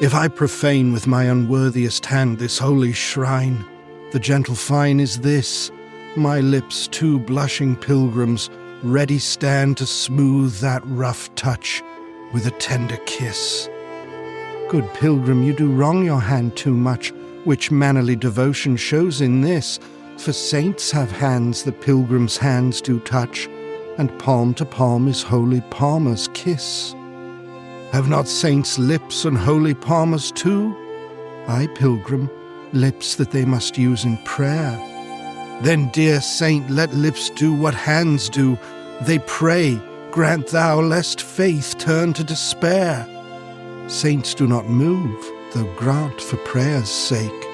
If I profane with my unworthiest hand this holy shrine, the gentle fine is this: my lips, two blushing pilgrims, ready stand to smooth that rough touch with a tender kiss. Good pilgrim, you do wrong your hand too much, which mannerly devotion shows in this. For saints have hands that pilgrims' hands do touch, and palm to palm is holy palmer's kiss. Have not saints lips and holy palmers too? Ay, pilgrim, lips that they must use in prayer. Then, dear saint, let lips do what hands do. They pray, grant thou lest faith turn to despair. Saints do not move, though grant for prayer's sake.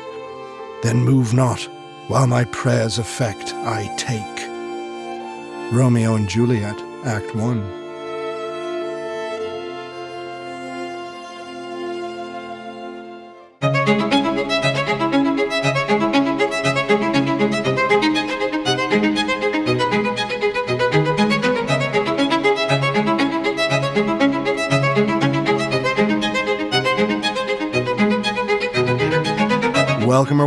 Then move not, while my prayer's effect I take. Romeo and Juliet, Act 1.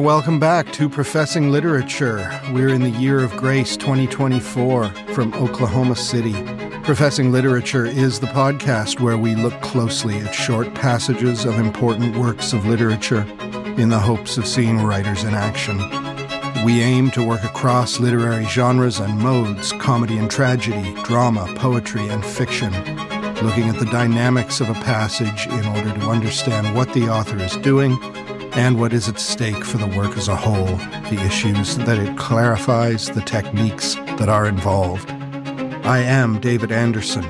Welcome back to Professing Literature. We're in the year of grace 2024 from Oklahoma City. Professing Literature is the podcast where we look closely at short passages of important works of literature in the hopes of seeing writers in action. We aim to work across literary genres and modes, comedy and tragedy, drama, poetry, and fiction, looking at the dynamics of a passage in order to understand what the author is doing and what is at stake for the work as a whole, the issues that it clarifies, the techniques that are involved. I am David Anderson.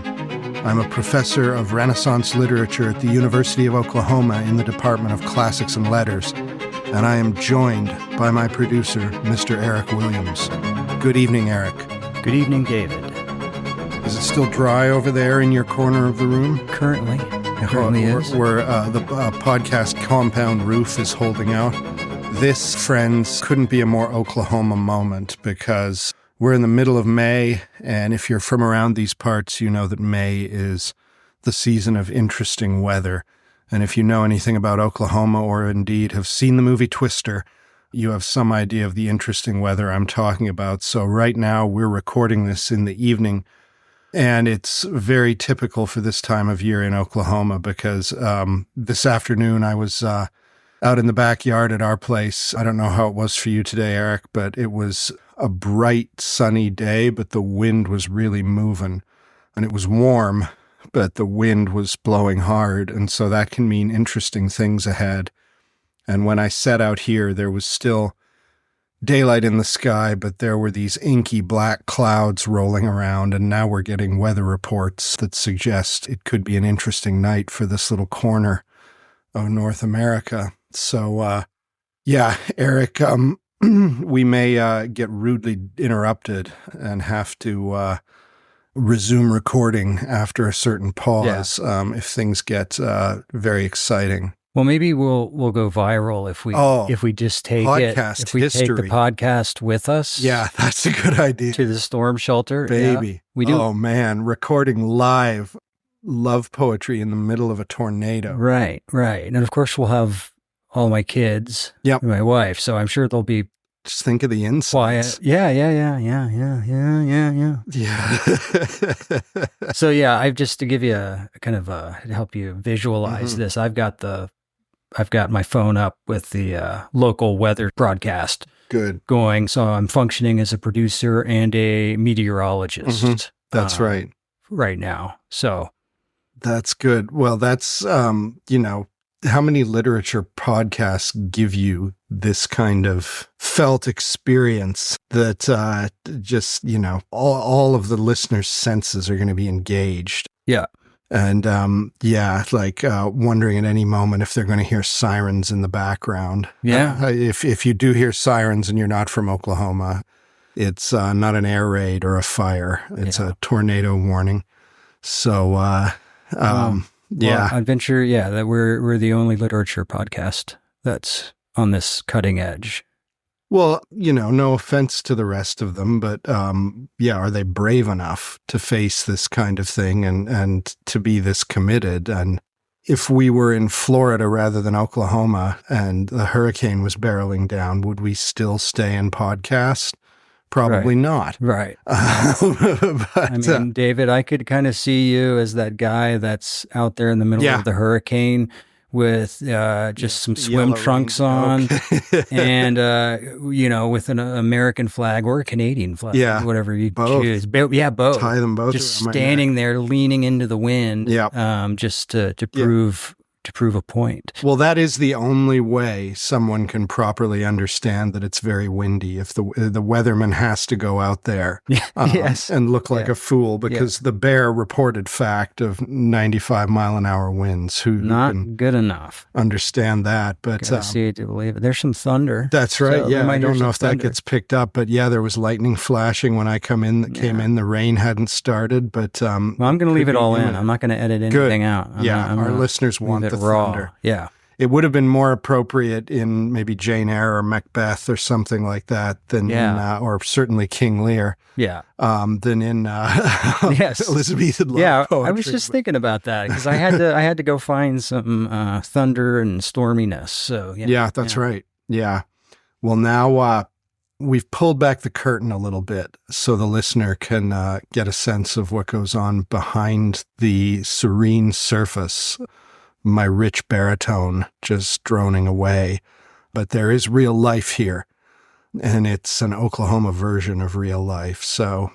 I'm a professor of Renaissance literature at the University of Oklahoma in the Department of Classics and Letters, and I am joined by my producer, Mr. Eric Williams. Good evening, Eric. Good evening, David. Is it still dry over there in your corner of the room? Currently is. Where the podcast compound roof is holding out. This, friends, couldn't be a more Oklahoma moment because we're in the middle of May, and if you're from around these parts, you know that May is the season of interesting weather. And if you know anything about Oklahoma or indeed have seen the movie Twister, you have some idea of the interesting weather I'm talking about. So right now we're recording this in the evening, and it's very typical for this time of year in Oklahoma because this afternoon I was out in the backyard at our place. I don't know how it was for you today, Eric, but it was a bright, sunny day, but the wind was really moving. And it was warm, but the wind was blowing hard, and so that can mean interesting things ahead. And when I set out here, there was still daylight in the sky, but there were these inky black clouds rolling around, and now we're getting weather reports that suggest it could be an interesting night for this little corner of North America. So, Eric, we may get rudely interrupted and have to resume recording after a certain pause if things get very exciting. Well, maybe we'll go viral if we just take podcast if we history. take the podcast with us. Yeah, that's a good idea. To the storm shelter, baby. Yeah, we do. Oh man, recording live love poetry in the middle of a tornado. Right, and of course we'll have all my kids, and my wife. So I'm sure they'll be. Just think of the insights. Quiet. Yeah. So I've just to give you a kind of to help you visualize this. I've got my phone up with the local weather broadcast. Good. Going. So I'm functioning as a producer and a meteorologist. That's right. Right now. So that's good. Well, that's how many literature podcasts give you this kind of felt experience that all of the listeners' senses are going to be engaged. Yeah. And wondering at any moment if they're going to hear sirens in the background. Yeah. If you do hear sirens and you're not from Oklahoma, it's not an air raid or a fire. It's a tornado warning. So, I'd venture, that we're the only literature podcast that's on this cutting edge. Well, no offense to the rest of them, but are they brave enough to face this kind of thing and to be this committed? And if we were in Florida rather than Oklahoma and the hurricane was barreling down, would we still stay and podcast? Probably not. Right. But, I mean, David, I could kind of see you as that guy that's out there in the middle of the hurricane with just some swim trunks on and, with an American flag or a Canadian flag, whatever you choose. Both. Tie them both. Just standing there leaning into the wind just to prove a point. Well, that is the only way someone can properly understand that it's very windy. If the weatherman has to go out there and look like a fool because the bare reported fact of 95 mile an hour winds. Who not can good enough. Understand that, but see it to believe it. There's some thunder. That's right. So I don't know if that gets picked up, but there was lightning flashing when I came in. The rain hadn't started, but I'm going to leave it all in. I'm not going to edit anything out. Our listeners want the raw. thunder. Yeah. It would have been more appropriate in maybe Jane Eyre or Macbeth or something like that than or certainly King Lear. Yeah. Than in Elizabethan love poetry. I was just thinking about that because I had to go find some thunder and storminess. So that's right. Yeah. Well, now we've pulled back the curtain a little bit so the listener can get a sense of what goes on behind the serene surface. My rich baritone just droning away. But there is real life here, and it's an Oklahoma version of real life. So,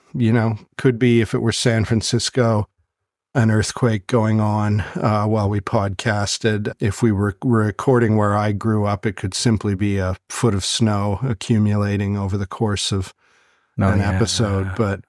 could be if it were San Francisco, an earthquake going on while we podcasted. If we were recording where I grew up, it could simply be a foot of snow accumulating over the course of an episode. But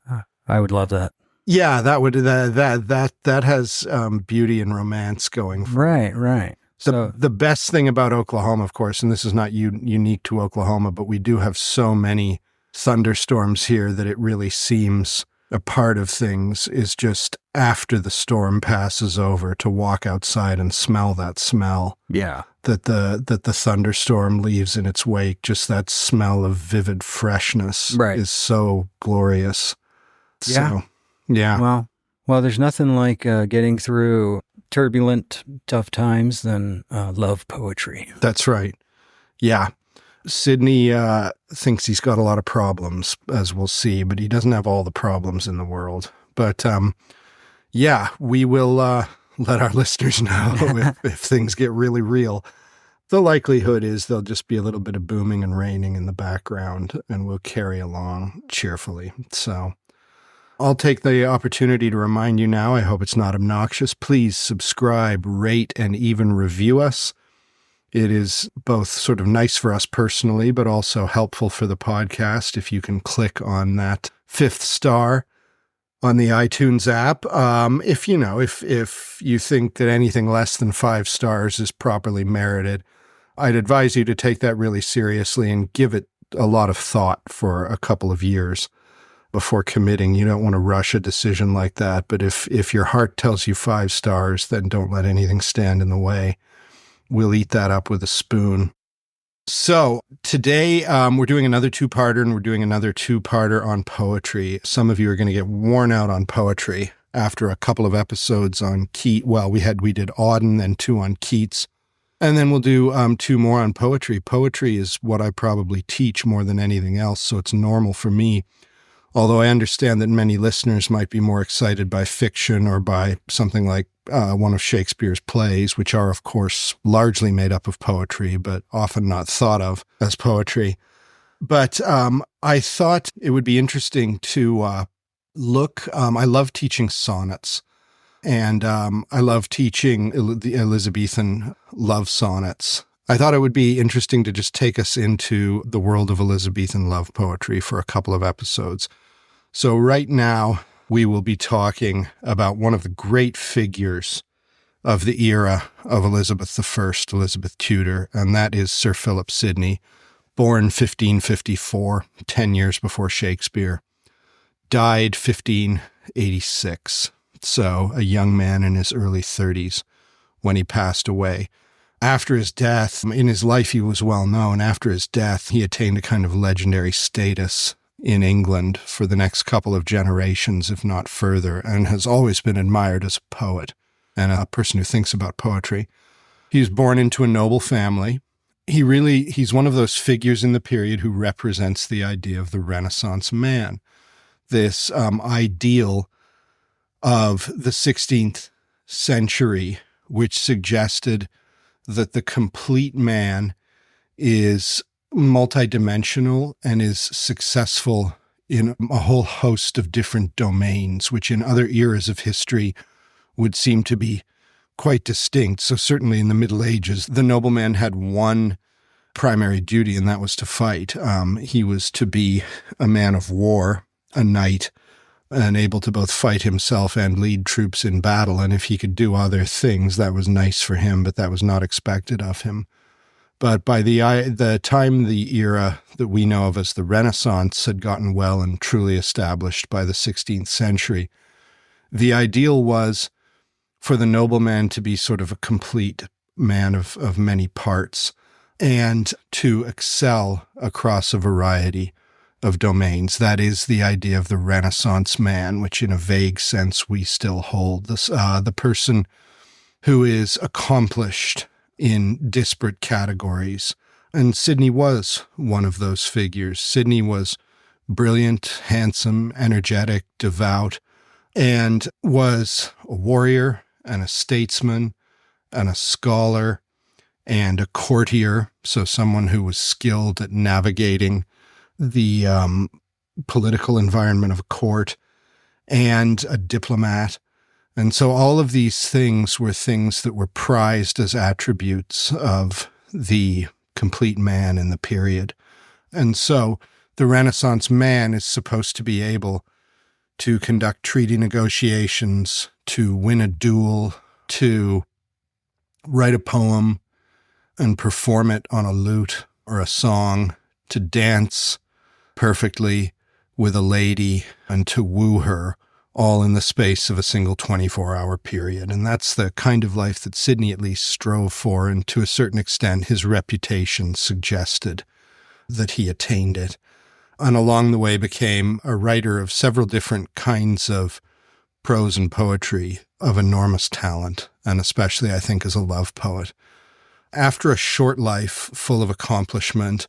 I would love that. Yeah, that has beauty and romance going for it. Right. So the best thing about Oklahoma, of course, and this is not unique to Oklahoma, but we do have so many thunderstorms here that it really seems a part of things is just after the storm passes over to walk outside and smell that smell. Yeah. That the thunderstorm leaves in its wake. Just that smell of vivid freshness is so glorious. Yeah. So, yeah. Well, there's nothing like getting through turbulent, tough times than love poetry. That's right. Yeah. Sidney thinks he's got a lot of problems, as we'll see, but he doesn't have all the problems in the world. But we will let our listeners know if things get really real. The likelihood is there'll just be a little bit of booming and raining in the background, and we'll carry along cheerfully. So I'll take the opportunity to remind you now, I hope it's not obnoxious, please subscribe, rate, and even review us. It is both sort of nice for us personally, but also helpful for the podcast if you can click on that 5th star on the iTunes app. If you think that anything less than 5 stars is properly merited, I'd advise you to take that really seriously and give it a lot of thought for a couple of years before committing. You don't want to rush a decision like that, but if your heart tells you 5 stars, then don't let anything stand in the way. We'll eat that up with a spoon. So today we're doing another 2-parter, and we're doing another 2-parter on poetry. Some of you are going to get worn out on poetry after a couple of episodes on Keats. Well, we did Auden, then 2 on Keats, and then we'll do 2 more on poetry. Poetry is what I probably teach more than anything else, so it's normal for me. Although I understand that many listeners might be more excited by fiction or by something like one of Shakespeare's plays, which are, of course, largely made up of poetry, but often not thought of as poetry. But I thought it would be interesting to look. I love teaching sonnets, and I love teaching the Elizabethan love sonnets. I thought it would be interesting to just take us into the world of Elizabethan love poetry for a couple of episodes. So right now, we will be talking about one of the great figures of the era of Elizabeth I, Elizabeth Tudor, and that is Sir Philip Sidney, born 1554, 10 years before Shakespeare, died 1586, so a young man in his early 30s when he passed away. After his death, in his life he was well known. After his death, he attained a kind of legendary status in England for the next couple of generations, if not further, and has always been admired as a poet. and a person who thinks about poetry. He was born into a noble family. He's one of those figures in the period who represents the idea of the Renaissance man, this ideal of the 16th century, which suggested that the complete man is multidimensional and is successful in a whole host of different domains, which in other eras of history would seem to be quite distinct. So certainly in the Middle Ages, the nobleman had one primary duty, and that was to fight. He was to be a man of war, a knight, and able to both fight himself and lead troops in battle. And if he could do other things, that was nice for him, but that was not expected of him. But by the time the era that we know of as the Renaissance had gotten well and truly established by the 16th century, the ideal was for the nobleman to be sort of a complete man of many parts and to excel across a variety of domains. That is the idea of the Renaissance man, which in a vague sense we still hold. The person who is accomplished in disparate categories. And Sidney was one of those figures. Sidney was brilliant, handsome, energetic, devout, and was a warrior and a statesman and a scholar and a courtier, so someone who was skilled at navigating the political environment of a court, and a diplomat. And so all of these things were things that were prized as attributes of the complete man in the period. And so the Renaissance man is supposed to be able to conduct treaty negotiations, to win a duel, to write a poem and perform it on a lute or a song, to dance perfectly with a lady and to woo her, all in the space of a single 24-hour period. And that's the kind of life that Sidney at least strove for, and to a certain extent his reputation suggested that he attained it. And along the way became a writer of several different kinds of prose and poetry of enormous talent, and especially, I think, as a love poet. After a short life full of accomplishment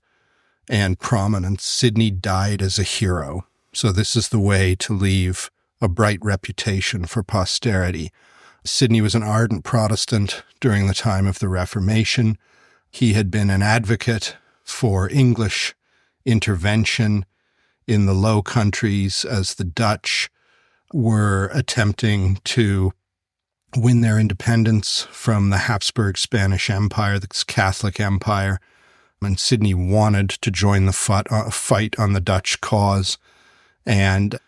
and prominence, Sidney died as a hero. So this is the way to leave a bright reputation for posterity. Sidney was an ardent Protestant during the time of the Reformation. He had been an advocate for English intervention in the Low Countries as the Dutch were attempting to win their independence from the Habsburg Spanish Empire, the Catholic Empire. And Sidney wanted to join the fight on the Dutch cause. And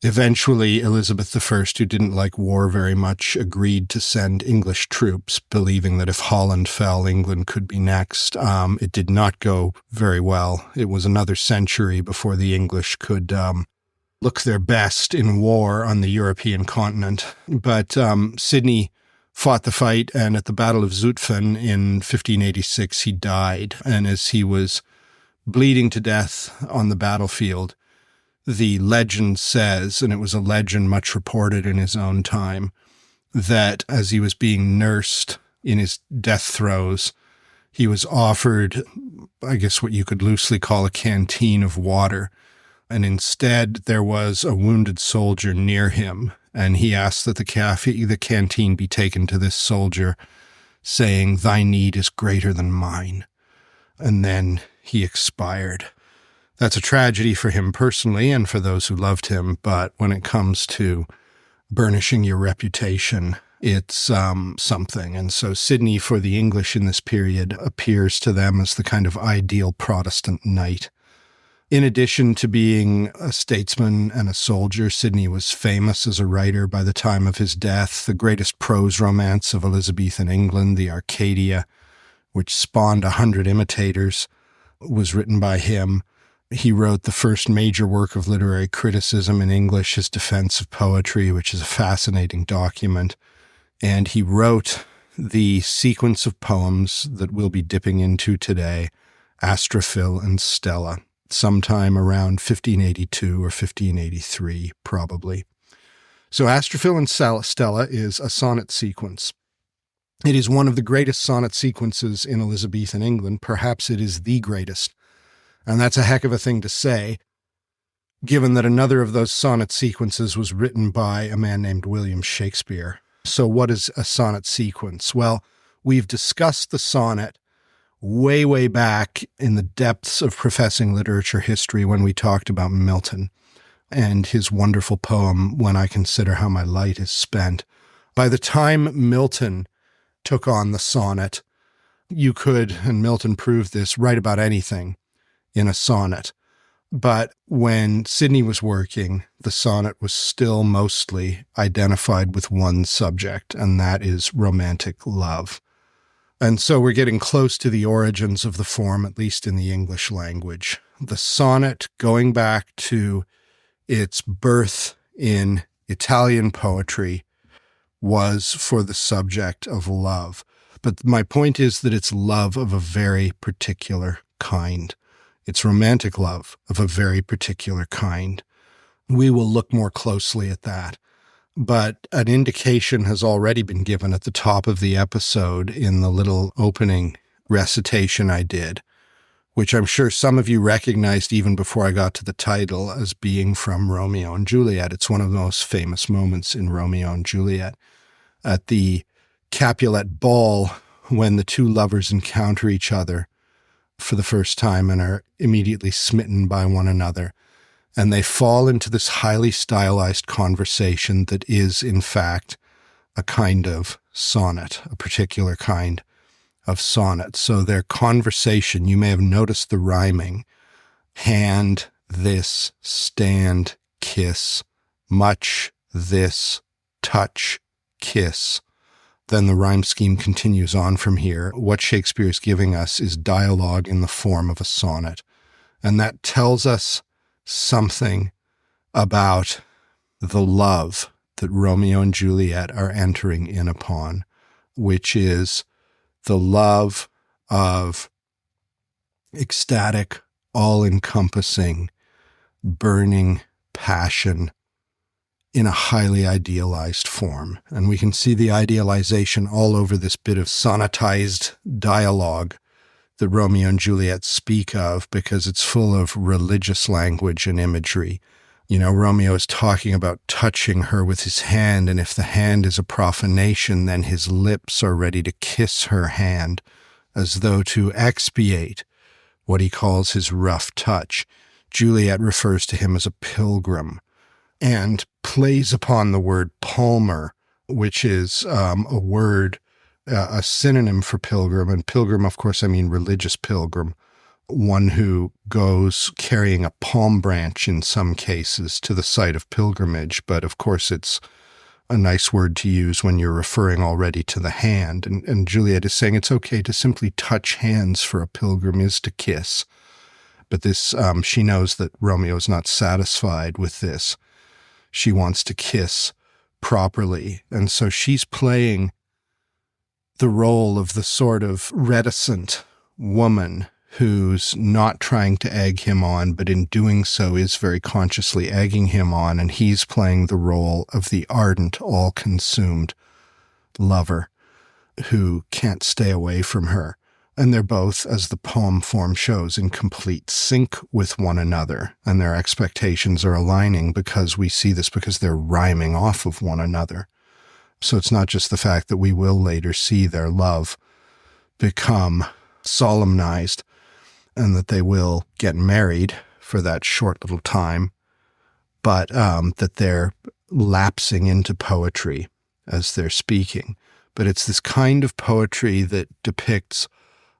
eventually, Elizabeth I, who didn't like war very much, agreed to send English troops, believing that if Holland fell, England could be next. It did not go very well. It was another century before the English could look their best in war on the European continent. But Sidney fought the fight, and at the Battle of Zutphen in 1586, he died. And as he was bleeding to death on the battlefield, the legend says, and it was a legend much reported in his own time, that as he was being nursed in his death throes, he was offered, I guess what you could loosely call a canteen of water. And instead there was a wounded soldier near him, and he asked that the canteen be taken to this soldier, saying, "Thy need is greater than mine." And then he expired. That's a tragedy for him personally and for those who loved him, but when it comes to burnishing your reputation, it's something. And so Sidney, for the English in this period, appears to them as the kind of ideal Protestant knight. In addition to being a statesman and a soldier, Sidney was famous as a writer by the time of his death. The greatest prose romance of Elizabethan England, the Arcadia, which spawned 100 imitators, was written by him. He wrote the first major work of literary criticism in English, his Defense of Poetry, which is a fascinating document. And he wrote the sequence of poems that we'll be dipping into today, Astrophil and Stella, sometime around 1582 or 1583, probably. So Astrophil and Stella is a sonnet sequence. It is one of the greatest sonnet sequences in Elizabethan England. Perhaps it is the greatest. And that's a heck of a thing to say, given that another of those sonnet sequences was written by a man named William Shakespeare. So what is a sonnet sequence? Well, we've discussed the sonnet way, way back in the depths of Professing Literature history when we talked about Milton and his wonderful poem, When I Consider How My Light Is Spent. By the time Milton took on the sonnet, you could, and Milton proved this, write about anything in a sonnet. But when Sidney was working, the sonnet was still mostly identified with one subject, and that is romantic love. And so we're getting close to the origins of the form, at least in the English language. The sonnet, going back to its birth in Italian poetry, was for the subject of love. But my point is that it's love of a very particular kind. It's romantic love of a very particular kind. We will look more closely at that. But an indication has already been given at the top of the episode in the little opening recitation I did, which I'm sure some of you recognized even before I got to the title as being from Romeo and Juliet. It's one of the most famous moments in Romeo and Juliet. At the Capulet ball, when the two lovers encounter each other for the first time and are immediately smitten by one another, and they fall into this highly stylized conversation that is, in fact, a kind of sonnet, a particular kind of sonnet. So their conversation, you may have noticed the rhyming: hand, this, stand, kiss, much, this, touch, kiss. Then the rhyme scheme continues on from here. What Shakespeare is giving us is dialogue in the form of a sonnet. And that tells us something about the love that Romeo and Juliet are entering in upon, which is the love of ecstatic, all-encompassing, burning passion in a highly idealized form. And we can see the idealization all over this bit of sonnetized dialogue that Romeo and Juliet speak of, because it's full of religious language and imagery. You know, Romeo is talking about touching her with his hand, and if the hand is a profanation, then his lips are ready to kiss her hand, as though to expiate what he calls his rough touch. Juliet refers to him as a pilgrim and plays upon the word palmer, which is a word, a synonym for pilgrim. And pilgrim, of course, I mean religious pilgrim, one who goes carrying a palm branch in some cases to the site of pilgrimage. But of course, it's a nice word to use when you're referring already to the hand. And Juliet is saying it's okay to simply touch hands, for a pilgrim is to kiss. But this, she knows that Romeo is not satisfied with this. She wants to kiss properly. And so she's playing the role of the sort of reticent woman who's not trying to egg him on, but in doing so is very consciously egging him on. And he's playing the role of the ardent, all-consumed lover who can't stay away from her. And they're both, as the poem form shows, in complete sync with one another. And their expectations are aligning because we see this because they're rhyming off of one another. So it's not just the fact that we will later see their love become solemnized and that they will get married for that short little time, but that they're lapsing into poetry as they're speaking. But it's this kind of poetry that depicts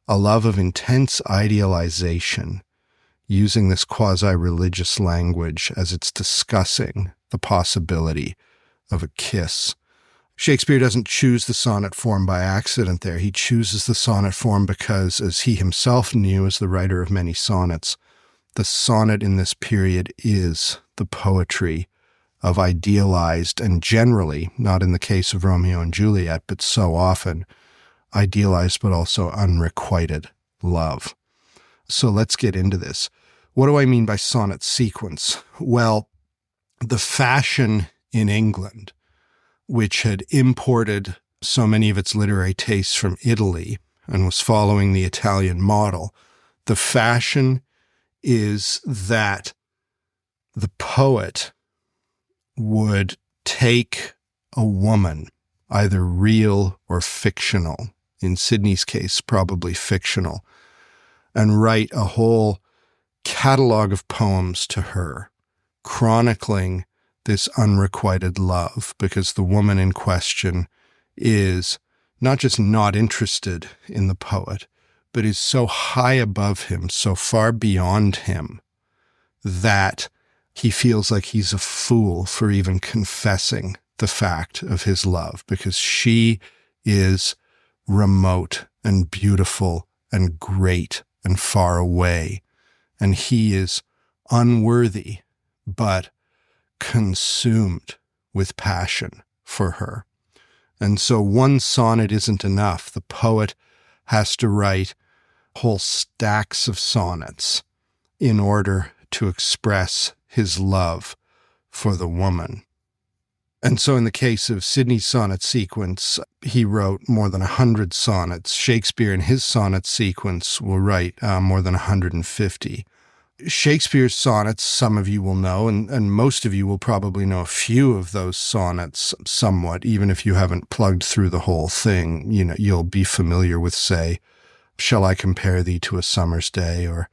a love of intense idealization, using this quasi-religious language as it's discussing the possibility of a kiss. Shakespeare doesn't choose the sonnet form by accident there. He chooses the sonnet form because, as he himself knew as the writer of many sonnets, the sonnet in this period is the poetry of idealized and generally, not in the case of Romeo and Juliet, but so often, idealized but also unrequited love. So let's get into this. What do I mean by sonnet sequence? Well, the fashion in England, which had imported so many of its literary tastes from Italy and was following the Italian model, the fashion is that the poet would take a woman, either real or fictional, in Sidney's case, probably fictional, and write a whole catalog of poems to her, chronicling this unrequited love, because the woman in question is not just not interested in the poet, but is so high above him, so far beyond him, that he feels like he's a fool for even confessing the fact of his love, because she is remote and beautiful and great and far away, and he is unworthy but consumed with passion for her. And so one sonnet isn't enough. The poet has to write whole stacks of sonnets in order to express his love for the woman. And so in the case of Sidney's sonnet sequence, he wrote more than 100 sonnets. Shakespeare in his sonnet sequence will write more than 150. Shakespeare's sonnets, some of you will know, and most of you will probably know a few of those sonnets somewhat, even if you haven't plugged through the whole thing. You know, you'll be familiar with, say, "Shall I compare thee to a summer's day?" or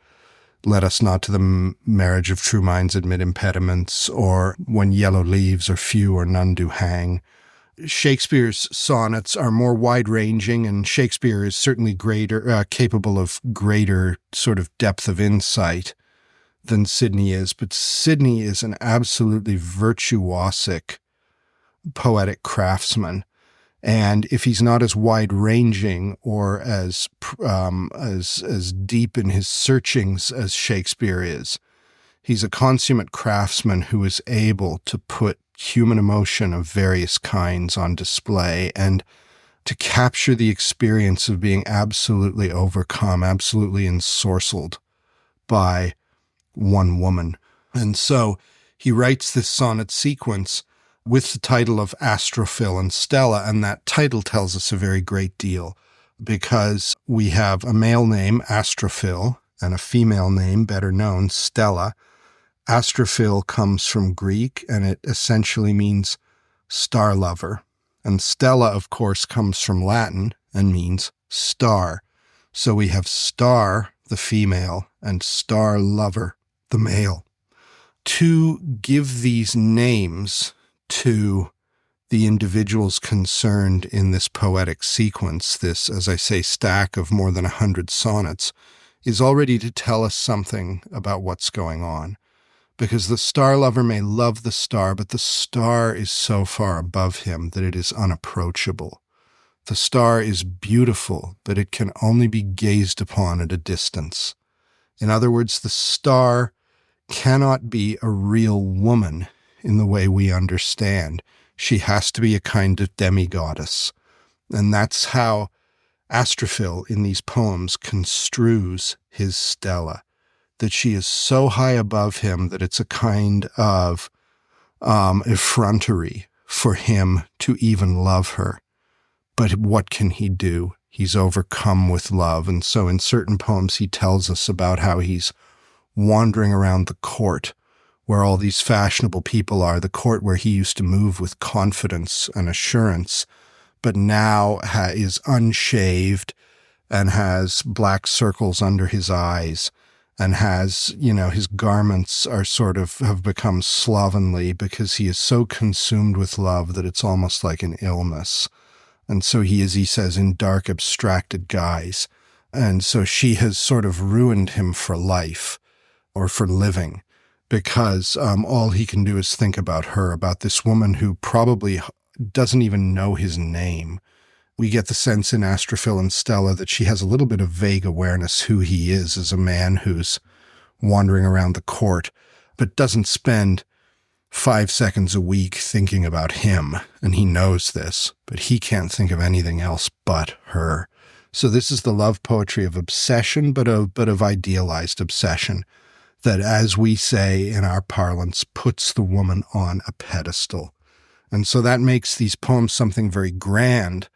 "Let us not to the marriage of true minds admit impediments," or "When yellow leaves are few or none do hang." Shakespeare's sonnets are more wide-ranging, and Shakespeare is certainly capable of greater sort of depth of insight than Sidney is, but Sidney is an absolutely virtuosic poetic craftsman. And if he's not as wide-ranging or as deep in his searchings as Shakespeare is, he's a consummate craftsman who is able to put human emotion of various kinds on display and to capture the experience of being absolutely overcome, absolutely ensorcelled by one woman. And so he writes this sonnet sequence with the title of Astrophil and Stella, and that title tells us a very great deal, because we have a male name, Astrophil, and a female name, better known, Stella. Astrophil comes from Greek, and it essentially means star lover. And Stella, of course, comes from Latin and means star. So we have star, the female, and star lover, the male. To give these names to the individuals concerned in this poetic sequence, this, as I say, stack of more than 100 sonnets, is already to tell us something about what's going on. Because the star lover may love the star, but the star is so far above him that it is unapproachable. The star is beautiful, but it can only be gazed upon at a distance. In other words, the star cannot be a real woman in the way we understand. She has to be a kind of demigoddess. And that's how Astrophil in these poems construes his Stella, that she is so high above him that it's a kind of effrontery for him to even love her. But what can he do? He's overcome with love. And so in certain poems, he tells us about how he's wandering around the court where all these fashionable people are, the court where he used to move with confidence and assurance, but now is unshaved and has black circles under his eyes and has, his garments are sort of have become slovenly because he is so consumed with love that it's almost like an illness. And so he is, he says, in dark, abstracted guise. And so she has sort of ruined him for life or for living, because all he can do is think about her, about this woman who probably doesn't even know his name. We get the sense in Astrophil and Stella that she has a little bit of vague awareness who he is as a man who's wandering around the court, but doesn't spend 5 seconds a week thinking about him. And he knows this, but he can't think of anything else but her. So this is the love poetry of obsession, but of idealized obsession, that, as we say in our parlance, puts the woman on a pedestal. And so that makes these poems something very grand,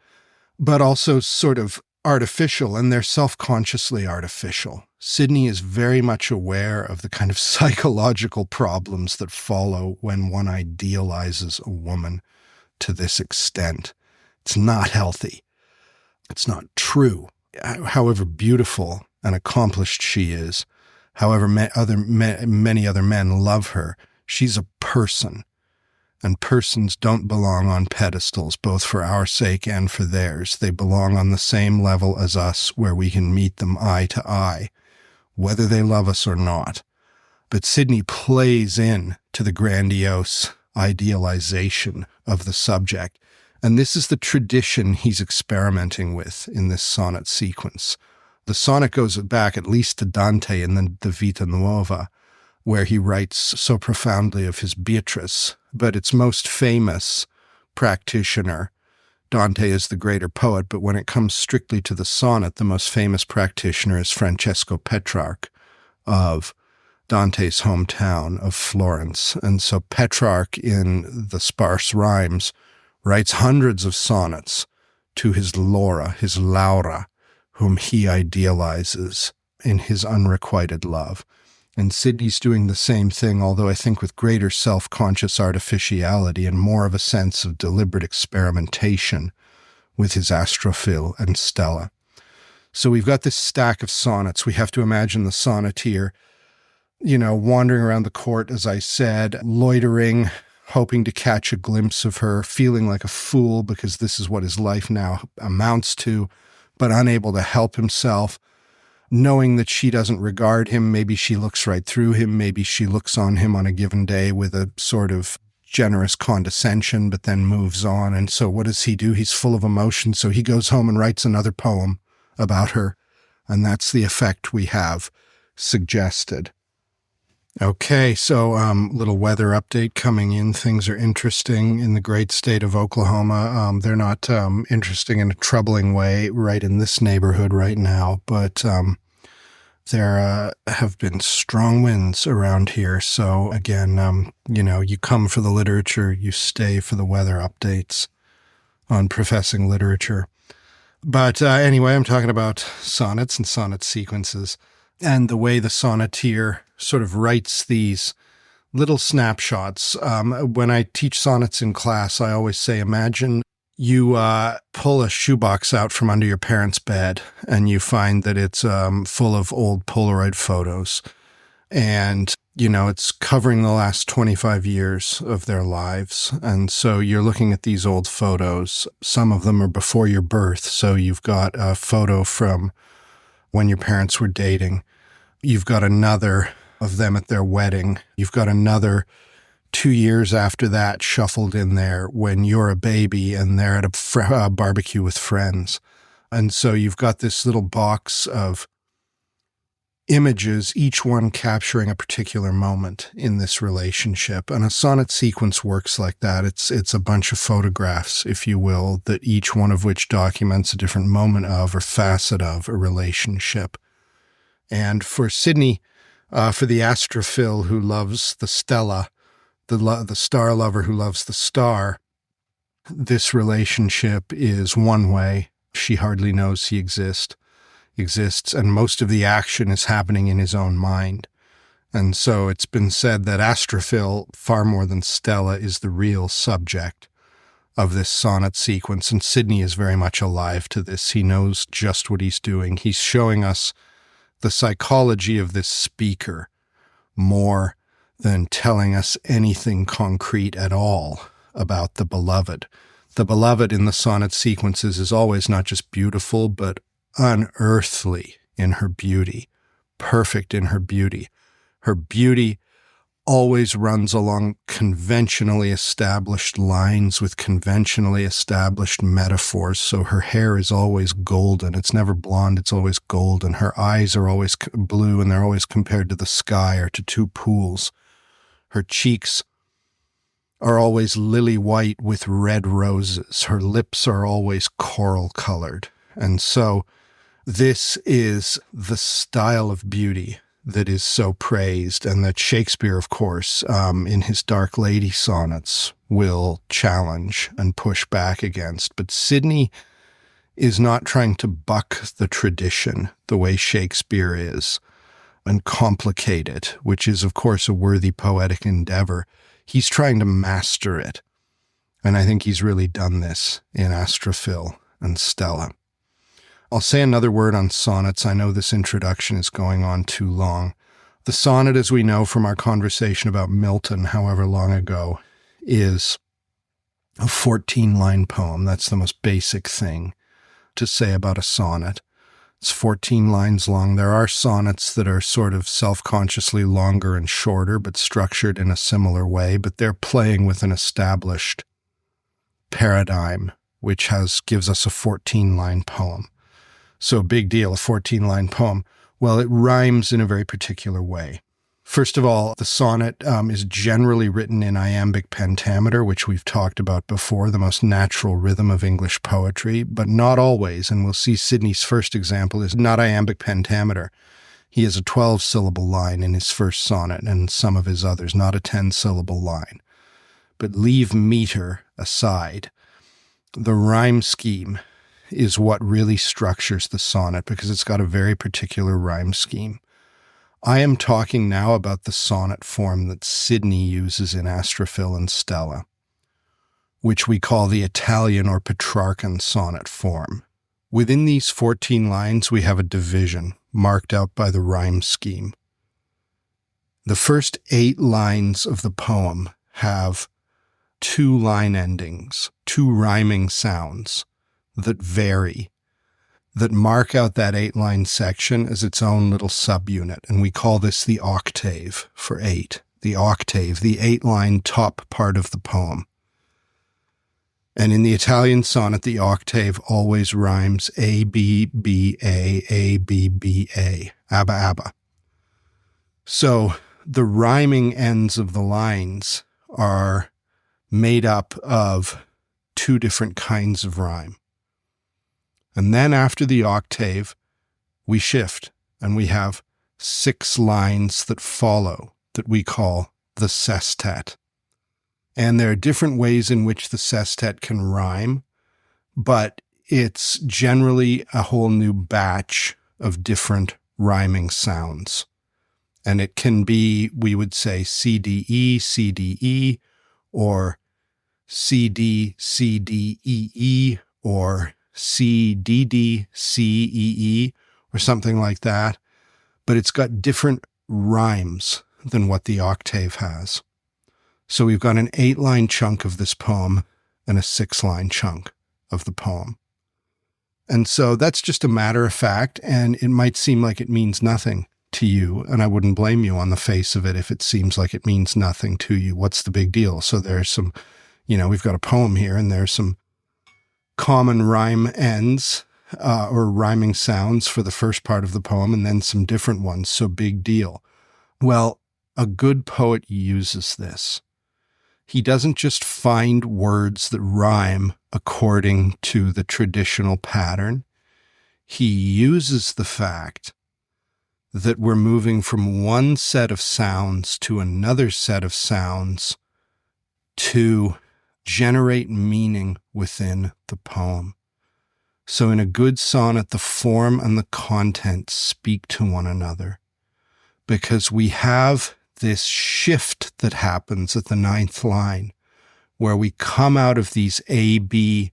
but also sort of artificial, and they're self-consciously artificial. Sidney is very much aware of the kind of psychological problems that follow when one idealizes a woman to this extent. It's not healthy. It's not true. However beautiful and accomplished she is, however many other men love her, she's a person. And persons don't belong on pedestals, both for our sake and for theirs. They belong on the same level as us, where we can meet them eye to eye, whether they love us or not. But Sidney plays in to the grandiose idealization of the subject. And this is the tradition he's experimenting with in this sonnet sequence. The sonnet goes back at least to Dante in the Vita Nuova, where he writes so profoundly of his Beatrice, but its most famous practitioner, Dante is the greater poet, but when it comes strictly to the sonnet, the most famous practitioner is Francesco Petrarch of Dante's hometown of Florence. And so Petrarch, in the sparse rhymes, writes hundreds of sonnets to his Laura, whom he idealizes in his unrequited love. And Sidney's doing the same thing, although I think with greater self-conscious artificiality and more of a sense of deliberate experimentation with his Astrophil and Stella. So we've got this stack of sonnets. We have to imagine the sonneteer, wandering around the court, as I said, loitering, hoping to catch a glimpse of her, feeling like a fool because this is what his life now amounts to, but unable to help himself. Knowing that she doesn't regard him, maybe she looks right through him, maybe she looks on him on a given day with a sort of generous condescension, but then moves on. And so what does he do? He's full of emotion, so he goes home and writes another poem about her, and that's the effect we have suggested. Okay, so little weather update coming in. Things are interesting in the great state of Oklahoma. They're not interesting in a troubling way right in this neighborhood right now, but there have been strong winds around here. So again, you come for the literature, you stay for the weather updates on Professing Literature. But anyway, I'm talking about sonnets and sonnet sequences and the way the sonneteer sort of writes these little snapshots. When I teach sonnets in class, I always say, imagine you pull a shoebox out from under your parents' bed and you find that it's full of old Polaroid photos. And, it's covering the last 25 years of their lives. And so you're looking at these old photos. Some of them are before your birth. So you've got a photo from when your parents were dating. You've got another of them at their wedding. You've got another 2 years after that shuffled in there when you're a baby and they're at a barbecue with friends. And so you've got this little box of images, each one capturing a particular moment in this relationship. And a sonnet sequence works like that. It's a bunch of photographs, if you will, that each one of which documents a different moment of or facet of a relationship. And for Sidney, for the Astrophil who loves the Stella, the star lover who loves the star, this relationship is one way. She hardly knows he exists, and most of the action is happening in his own mind. And so it's been said that Astrophil, far more than Stella, is the real subject of this sonnet sequence, and Sidney is very much alive to this. He knows just what he's doing. He's showing us the psychology of this speaker more than telling us anything concrete at all about the beloved. The beloved in the sonnet sequences is always not just beautiful, but unearthly in her beauty, perfect in her beauty. Her beauty always runs along conventionally established lines with conventionally established metaphors. So her hair is always golden. It's never blonde. It's always golden. Her eyes are always blue, and they're always compared to the sky or to two pools. Her cheeks are always lily white with red roses. Her lips are always coral colored. And so this is the style of beauty that is so praised, and that Shakespeare, of course, in his Dark Lady sonnets, will challenge and push back against. But Sidney is not trying to buck the tradition the way Shakespeare is and complicate it, which is, of course, a worthy poetic endeavor. He's trying to master it. And I think he's really done this in Astrophil and Stella. I'll say another word on sonnets. I know this introduction is going on too long. The sonnet, as we know from our conversation about Milton, however long ago, is a 14-line poem. That's the most basic thing to say about a sonnet. It's 14 lines long. There are sonnets that are sort of self-consciously longer and shorter, but structured in a similar way, but they're playing with an established paradigm, which gives us a 14-line poem. So big deal, a 14-line poem. Well, it rhymes in a very particular way. First of all, the sonnet is generally written in iambic pentameter, which we've talked about before, the most natural rhythm of English poetry, but not always. And we'll see Sidney's first example is not iambic pentameter. He has a 12-syllable line in his first sonnet and some of his others, not a 10-syllable line. But leave meter aside. The rhyme scheme is what really structures the sonnet because it's got a very particular rhyme scheme. I am talking now about the sonnet form that Sidney uses in Astrophil and Stella, which we call the Italian or Petrarchan sonnet form. Within these 14 lines, we have a division marked out by the rhyme scheme. The first 8 lines of the poem have 2 line endings, 2 rhyming sounds that vary, that mark out that 8-line section as its own little subunit. And we call this the octave for 8. The octave, the 8-line top part of the poem. And in the Italian sonnet, the octave always rhymes A, B, B, A, B, B, A, abba, abba. So the rhyming ends of the lines are made up of 2 different kinds of rhyme. And then after the octave, we shift and we have 6 lines that follow that we call the sestet. And there are different ways in which the sestet can rhyme, but it's generally a whole new batch of different rhyming sounds. And it can be, we would say, CDE, CDE, or CD, CDEE, or CDD, CEE, or something like that. But it's got different rhymes than what the octave has. So we've got an 8-line chunk of this poem and a 6-line chunk of the poem. And so that's just a matter of fact, and it might seem like it means nothing to you, and I wouldn't blame you on the face of it if it seems like it means nothing to you. What's the big deal? So there's some, we've got a poem here, and there's some common rhyme ends or rhyming sounds for the first part of the poem, and then some different ones. So big deal. Well, a good poet uses this. He doesn't just find words that rhyme according to the traditional pattern. He uses the fact that we're moving from one set of sounds to another set of sounds to generate meaning within the poem. So in a good sonnet, the form and the content speak to one another because we have this shift that happens at the 9th line where we come out of these A-B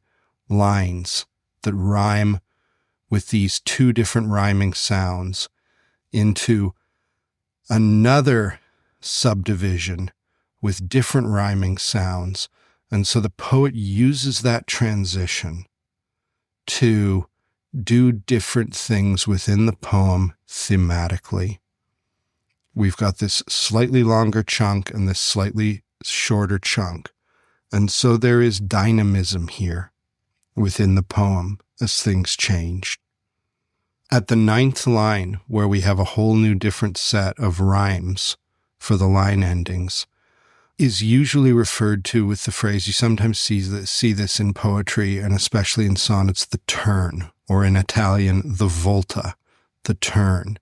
lines that rhyme with these 2 different rhyming sounds into another subdivision with different rhyming sounds. And so the poet uses that transition to do different things within the poem thematically. We've got this slightly longer chunk and this slightly shorter chunk. And so there is dynamism here within the poem as things change. At the 9th line, where we have a whole new different set of rhymes for the line endings, is usually referred to with the phrase, you sometimes see this in poetry and especially in sonnets, the turn, or in Italian, the volta, the turn.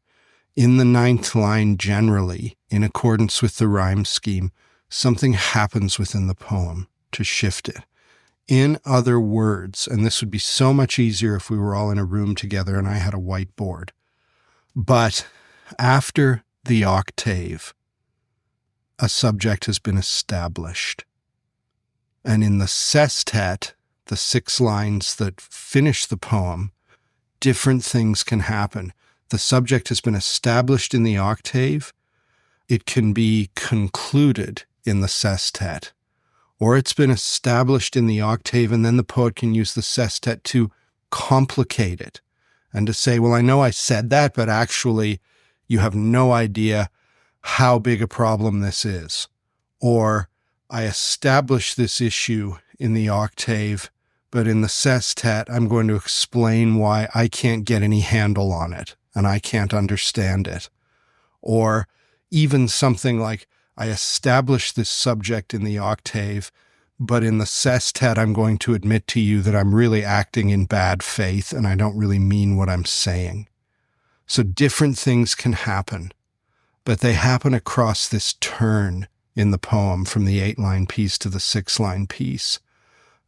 In the 9th line, generally, in accordance with the rhyme scheme, something happens within the poem to shift it. In other words, and this would be so much easier if we were all in a room together and I had a whiteboard, but after the octave, a subject has been established. And in the sestet, the 6 lines that finish the poem, different things can happen. The subject has been established in the octave. It can be concluded in the sestet, or it's been established in the octave, and then the poet can use the sestet to complicate it and to say, well, I know I said that, but actually you have no idea how big a problem this is. Or I established this issue in the octave, but in the sestet, I'm going to explain why I can't get any handle on it and I can't understand it. Or even something like, I established this subject in the octave, but in the sestet, I'm going to admit to you that I'm really acting in bad faith and I don't really mean what I'm saying. So different things can happen, but they happen across this turn in the poem from the 8-line piece to the 6-line piece.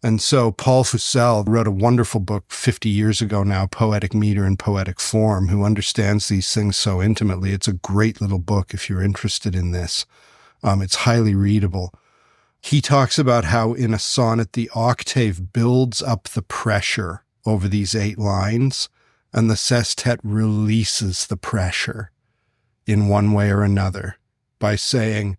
And so Paul Fussell wrote a wonderful book 50 years ago now, Poetic Meter and Poetic Form, who understands these things so intimately. It's a great little book if you're interested in this. It's highly readable. He talks about how in a sonnet, the octave builds up the pressure over these 8 lines, and the sestet releases the pressure in one way or another by saying,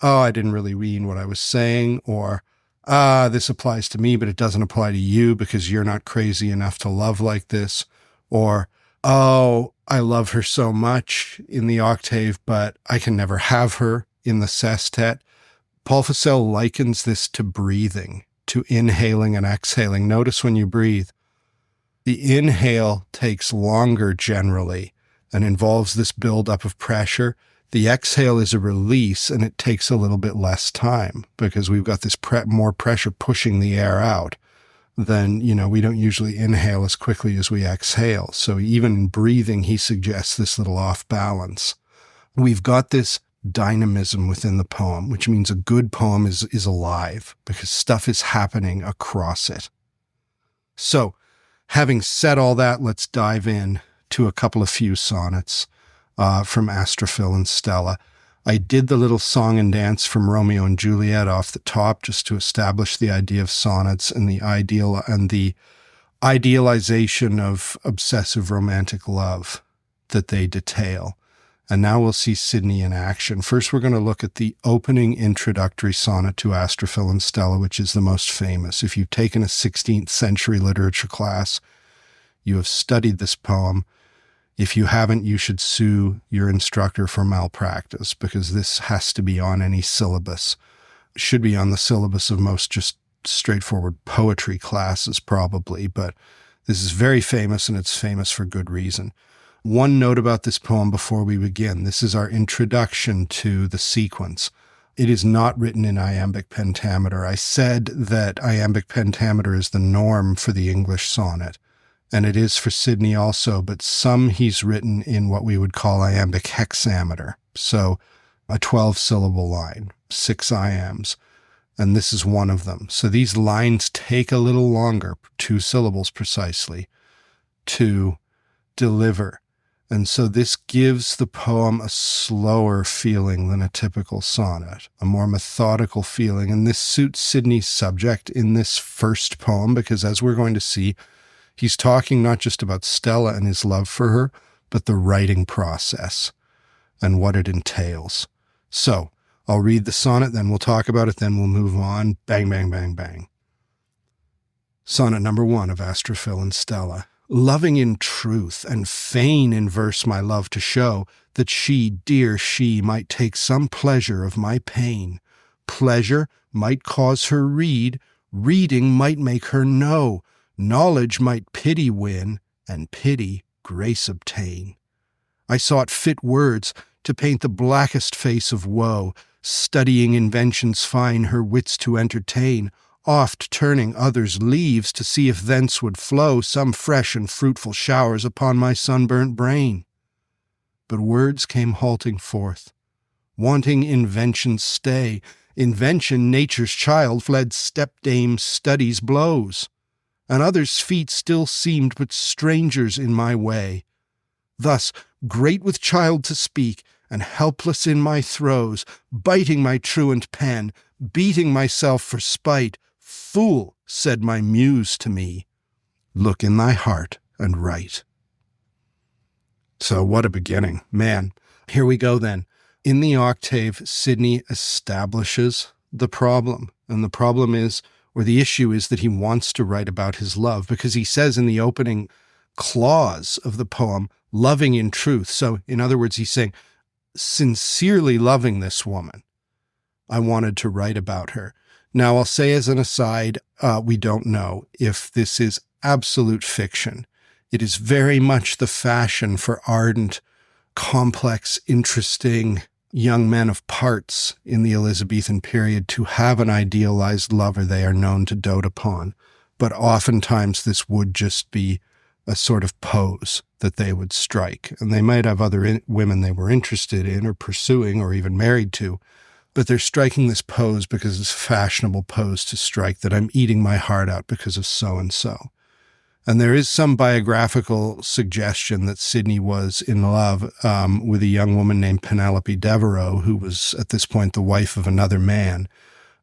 oh, I didn't really mean what I was saying, or this applies to me, but it doesn't apply to you because you're not crazy enough to love like this. Or, oh, I love her so much in the octave, but I can never have her in the sestet. Paul Fussell likens this to breathing, to inhaling and exhaling. Notice when you breathe, the inhale takes longer generally and involves this buildup of pressure. The exhale is a release, and it takes a little bit less time because we've got this more pressure pushing the air out than, we don't usually inhale as quickly as we exhale. So even in breathing, he suggests this little off balance. We've got this dynamism within the poem, which means a good poem is alive because stuff is happening across it. So having said all that, let's dive in to a couple of few sonnets from Astrophil and Stella. I did the little song and dance from Romeo and Juliet off the top just to establish the idea of sonnets and the idealization of obsessive romantic love that they detail. And now we'll see Sidney in action. First, we're going to look at the opening introductory sonnet to Astrophil and Stella, which is the most famous. If you've taken a 16th century literature class, you have studied this poem. If you haven't, you should sue your instructor for malpractice because this has to be on any syllabus. It should be on the syllabus of most just straightforward poetry classes probably, but this is very famous and it's famous for good reason. One note about this poem before we begin. This is our introduction to the sequence. It is not written in iambic pentameter. I said that iambic pentameter is the norm for the English sonnet. And it is for Sidney also, but some he's written in what we would call iambic hexameter. So a 12-syllable line, 6 iambs, and this is one of them. So these lines take a little longer, 2 syllables precisely, to deliver. And so this gives the poem a slower feeling than a typical sonnet, a more methodical feeling. And this suits Sidney's subject in this first poem because, as we're going to see, he's talking not just about Stella and his love for her, but the writing process and what it entails. So I'll read the sonnet, then we'll talk about it, then we'll move on. Bang, bang, bang, bang. Sonnet number 1 of Astrophil and Stella. Loving in truth and fain in verse my love to show, that she, dear she, might take some pleasure of my pain. Pleasure might cause her read, reading might make her know, knowledge might pity win, and pity grace obtain. I sought fit words to paint the blackest face of woe, studying inventions fine her wits to entertain, oft turning others' leaves to see if thence would flow some fresh and fruitful showers upon my sunburnt brain. but words came halting forth. Wanting invention's stay, invention, nature's child, fled stepdame study's blows, and others' feet still seemed but strangers in my way. Thus, great with child to speak, and helpless in my throes, biting my truant pen, beating myself for spite, fool, said my muse to me, look in thy heart and write. So what a beginning. Man, here we go then. In the octave, Sidney establishes the problem. And the problem is, or the issue is, that he wants to write about his love, because he says in the opening clause of the poem, loving in truth. So in other words, he's saying, sincerely loving this woman, I wanted to write about her. Now, I'll say as an aside, we don't know if this is absolute fiction. It is very much the fashion for ardent, complex, interesting young men of parts in the Elizabethan period to have an idealized lover they are known to dote upon. But oftentimes this would just be a sort of pose that they would strike. And they might have other women they were interested in or pursuing or even married to, but they're striking this pose because it's a fashionable pose to strike, that I'm eating my heart out because of so-and-so. And there is some biographical suggestion that Sidney was in love with a young woman named Penelope Devereux, who was at this point the wife of another man,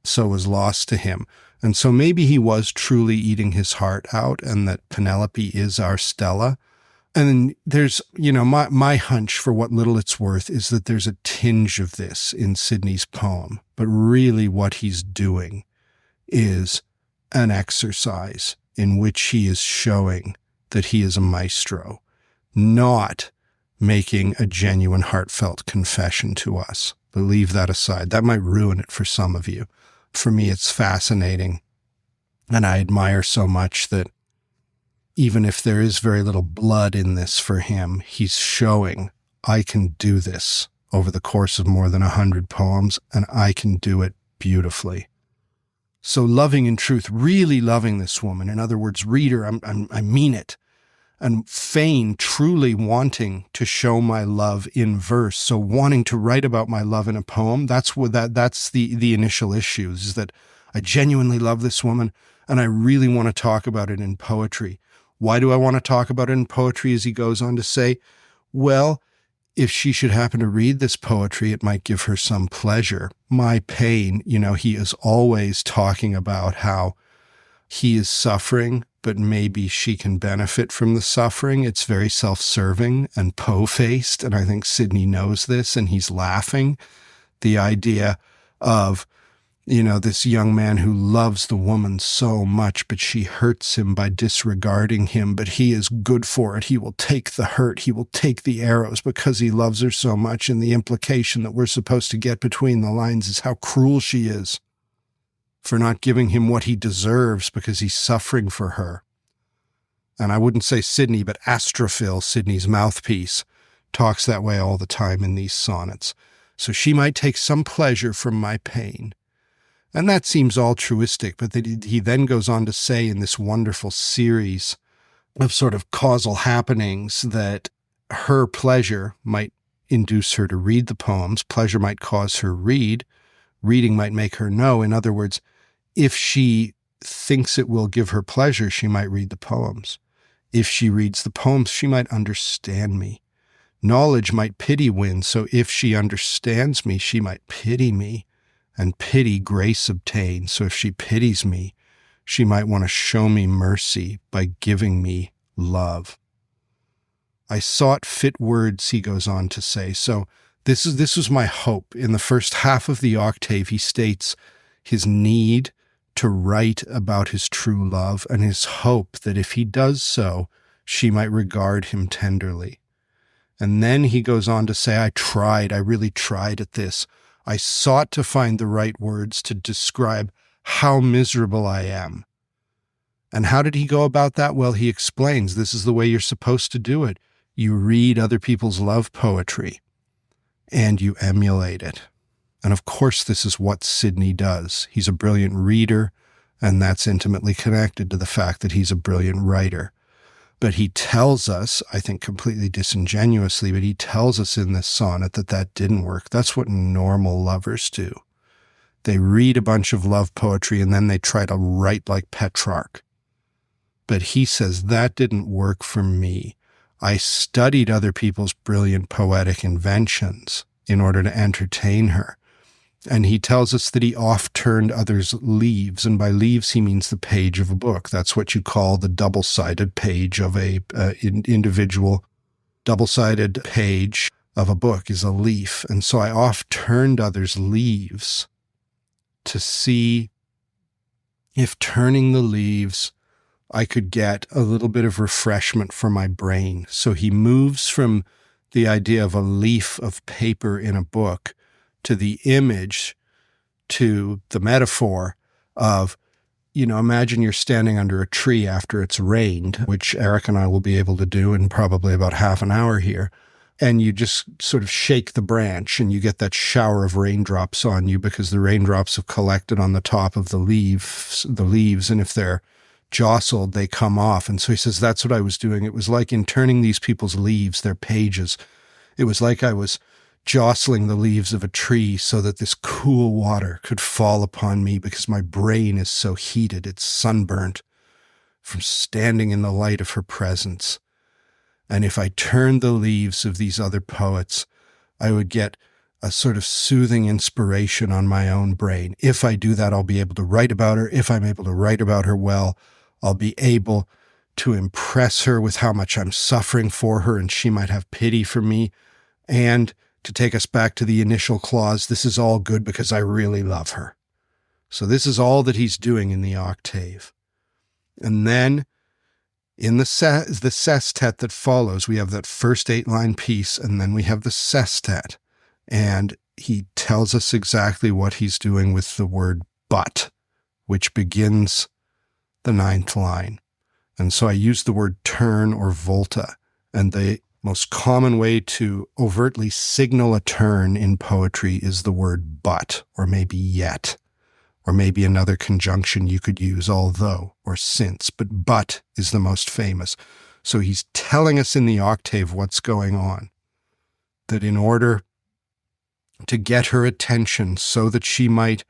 so was lost to him. And so maybe he was truly eating his heart out, and that Penelope is our Stella. And there's, my hunch, for what little it's worth, is that there's a tinge of this in Sidney's poem. But really what he's doing is an exercise in which he is showing that he is a maestro, not making a genuine heartfelt confession to us. But leave that aside. That might ruin it for some of you. For me, it's fascinating. And I admire so much that even if there is very little blood in this for him, he's showing, I can do this over the course of more than 100 poems, and I can do it beautifully. So loving in truth, really loving this woman. In other words, reader, I mean it. And fain, truly wanting to show my love in verse. So wanting to write about my love in a poem, that's the initial issue, is that I genuinely love this woman and I really want to talk about it in poetry. Why do I want to talk about it in poetry? As he goes on to say, well, if she should happen to read this poetry, it might give her some pleasure. My pain, he is always talking about how he is suffering, but maybe she can benefit from the suffering. It's very self-serving and po-faced, and I think Sidney knows this, and he's laughing. The idea of, this young man who loves the woman so much, but she hurts him by disregarding him, but he is good for it. He will take the hurt. He will take the arrows because he loves her so much, and the implication that we're supposed to get between the lines is how cruel she is for not giving him what he deserves because he's suffering for her. And I wouldn't say Sidney, but Astrophil, Sidney's mouthpiece, talks that way all the time in these sonnets. So she might take some pleasure from my pain. And that seems altruistic, but he then goes on to say in this wonderful series of sort of causal happenings that her pleasure might induce her to read the poems, pleasure might cause her read, reading might make her know. In other words, if she thinks it will give her pleasure, she might read the poems. If she reads the poems, she might understand me. Knowledge might pity win, so if she understands me, she might pity me, and pity grace obtain. So if she pities me, she might want to show me mercy by giving me love. I sought fit words, he goes on to say. So this was my hope. In the first half of the octave, he states his need to write about his true love and his hope that if he does so, she might regard him tenderly. And then he goes on to say, I really tried at this. I sought to find the right words to describe how miserable I am. And how did he go about that? Well, he explains this is the way you're supposed to do it. You read other people's love poetry and you emulate it. And of course, this is what Sidney does. He's a brilliant reader, and that's intimately connected to the fact that he's a brilliant writer. But he tells us, I think completely disingenuously, but he tells us in this sonnet that didn't work. That's what normal lovers do. They read a bunch of love poetry and then they try to write like Petrarch. But he says, that didn't work for me. I studied other people's brilliant poetic inventions in order to entertain her. And he tells us that he oft turned others' leaves. And by leaves, he means the page of a book. That's what you call the double-sided page of a individual. Double-sided page of a book is a leaf. And so I oft turned others' leaves to see if turning the leaves I could get a little bit of refreshment for my brain. So he moves from the idea of a leaf of paper in a book to the image, to the metaphor of, imagine you're standing under a tree after it's rained, which Eric and I will be able to do in probably about half an hour here. And you just sort of shake the branch and you get that shower of raindrops on you because the raindrops have collected on the top of the leaves. And if they're jostled, they come off. And so he says, that's what I was doing. It was like in turning these people's leaves, their pages, it was like I was jostling the leaves of a tree so that this cool water could fall upon me because my brain is so heated, it's sunburnt from standing in the light of her presence. And if I turned the leaves of these other poets, I would get a sort of soothing inspiration on my own brain. If I do that, I'll be able to write about her. If I'm able to write about her well, I'll be able to impress her with how much I'm suffering for her, and she might have pity for me. And to take us back to the initial clause, this is all good because I really love her. So this is all that he's doing in the octave. And then in the sestet that follows, we have that first 8-line piece, and then we have the sestet. And he tells us exactly what he's doing with the word but, which begins the 9th line. And so I use the word turn or volta, and the most common way to overtly signal a turn in poetry is the word but, or maybe yet, or maybe another conjunction you could use, although, or since, but is the most famous. So he's telling us in the octave what's going on, that in order to get her attention so that she might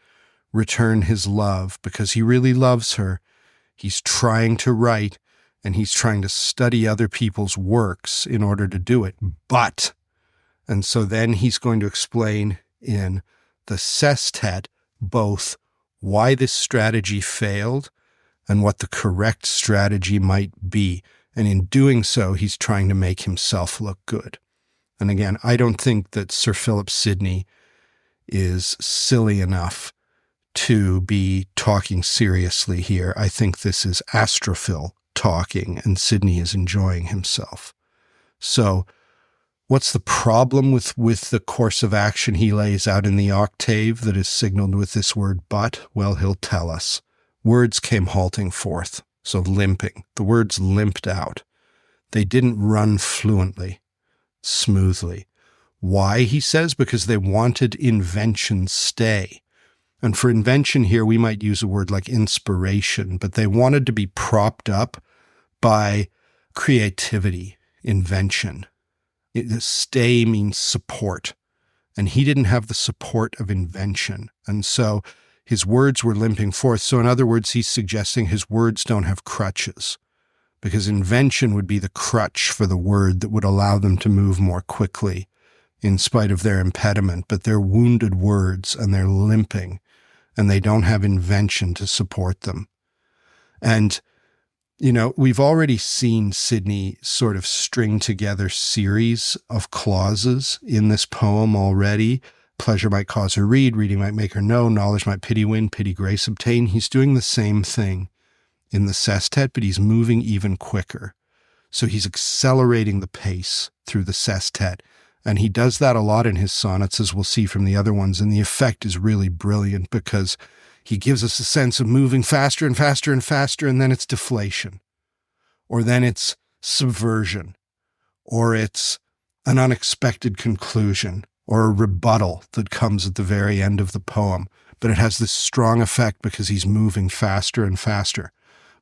return his love, because he really loves her, he's trying to write and he's trying to study other people's works in order to do it. But, and so then he's going to explain in the sestet both why this strategy failed and what the correct strategy might be. And in doing so, he's trying to make himself look good. And again, I don't think that Sir Philip Sidney is silly enough to be talking seriously here. I think this is Astrophil talking, and Sidney is enjoying himself. So what's the problem with the course of action he lays out in the octave that is signaled with this word but? Well, he'll tell us. Words came halting forth, so limping. The words limped out. They didn't run fluently, smoothly. Why, he says? Because they wanted invention's stay. And for invention here, we might use a word like inspiration, but they wanted to be propped up by creativity, invention. Stay means support, and he didn't have the support of invention. And so his words were limping forth. So in other words, he's suggesting his words don't have crutches, because invention would be the crutch for the word that would allow them to move more quickly in spite of their impediment. But they're wounded words and they're limping, and they don't have invention to support them. And we've already seen Sidney sort of string together series of clauses in this poem already. Pleasure might cause her read, reading might make her know, knowledge might pity win, pity grace obtain. He's doing the same thing in the sestet, but he's moving even quicker. So he's accelerating the pace through the sestet. And he does that a lot in his sonnets, as we'll see from the other ones. And the effect is really brilliant because he gives us a sense of moving faster and faster and faster, and then it's deflation, or then it's subversion, or it's an unexpected conclusion, or a rebuttal that comes at the very end of the poem. But it has this strong effect because he's moving faster and faster.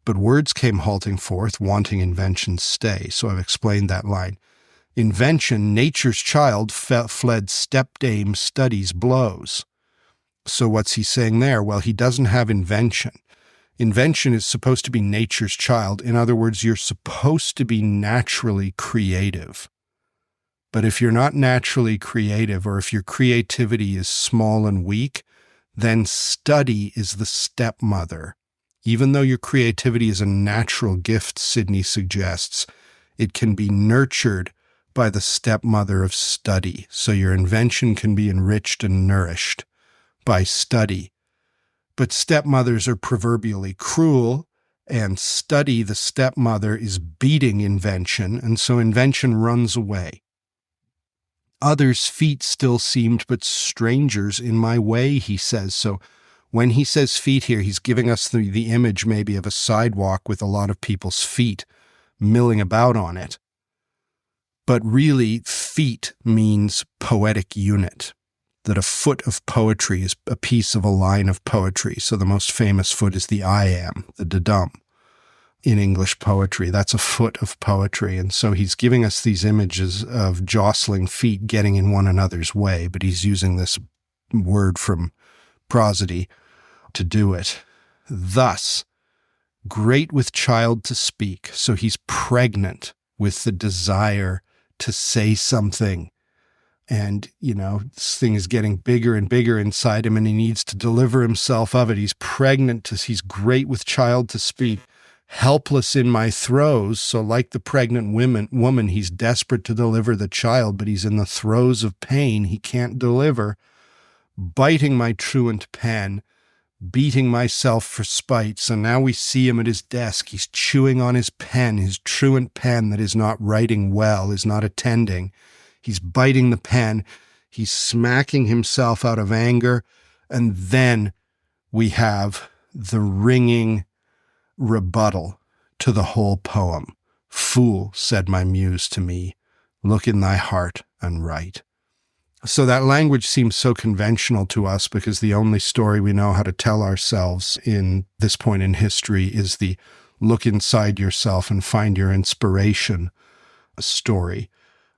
But words came halting forth, wanting invention's stay. So I've explained that line. Invention, nature's child, fled stepdame study's blows. So what's he saying there? Well, he doesn't have invention. Invention is supposed to be nature's child. In other words, you're supposed to be naturally creative. But if you're not naturally creative, or if your creativity is small and weak, then study is the stepmother. Even though your creativity is a natural gift, Sidney suggests, it can be nurtured by the stepmother of study. So your invention can be enriched and nourished by study. But stepmothers are proverbially cruel, and study, the stepmother, is beating invention, and so invention runs away. Others' feet still seemed but strangers in my way, he says. So when he says feet here, he's giving us the image maybe of a sidewalk with a lot of people's feet milling about on it. But really, feet means poetic unit, that a foot of poetry is a piece of a line of poetry. So the most famous foot is the iamb, the dedum. In English poetry, that's a foot of poetry. And so he's giving us these images of jostling feet getting in one another's way, but he's using this word from prosody to do it. Thus, great with child to speak. So he's pregnant with the desire to say something. And, this thing is getting bigger and bigger inside him, and he needs to deliver himself of it. He's pregnant, he's great with child to speak. Helpless in my throes, so like the pregnant woman, he's desperate to deliver the child, but he's in the throes of pain he can't deliver. Biting my truant pen, beating myself for spite. So now we see him at his desk. He's chewing on his pen, his truant pen that is not writing well, is not attending. He's biting the pen. He's smacking himself out of anger. And then we have the ringing rebuttal to the whole poem. Fool, said my muse to me, look in thy heart and write. So that language seems so conventional to us because the only story we know how to tell ourselves in this point in history is the look inside yourself and find your inspiration story.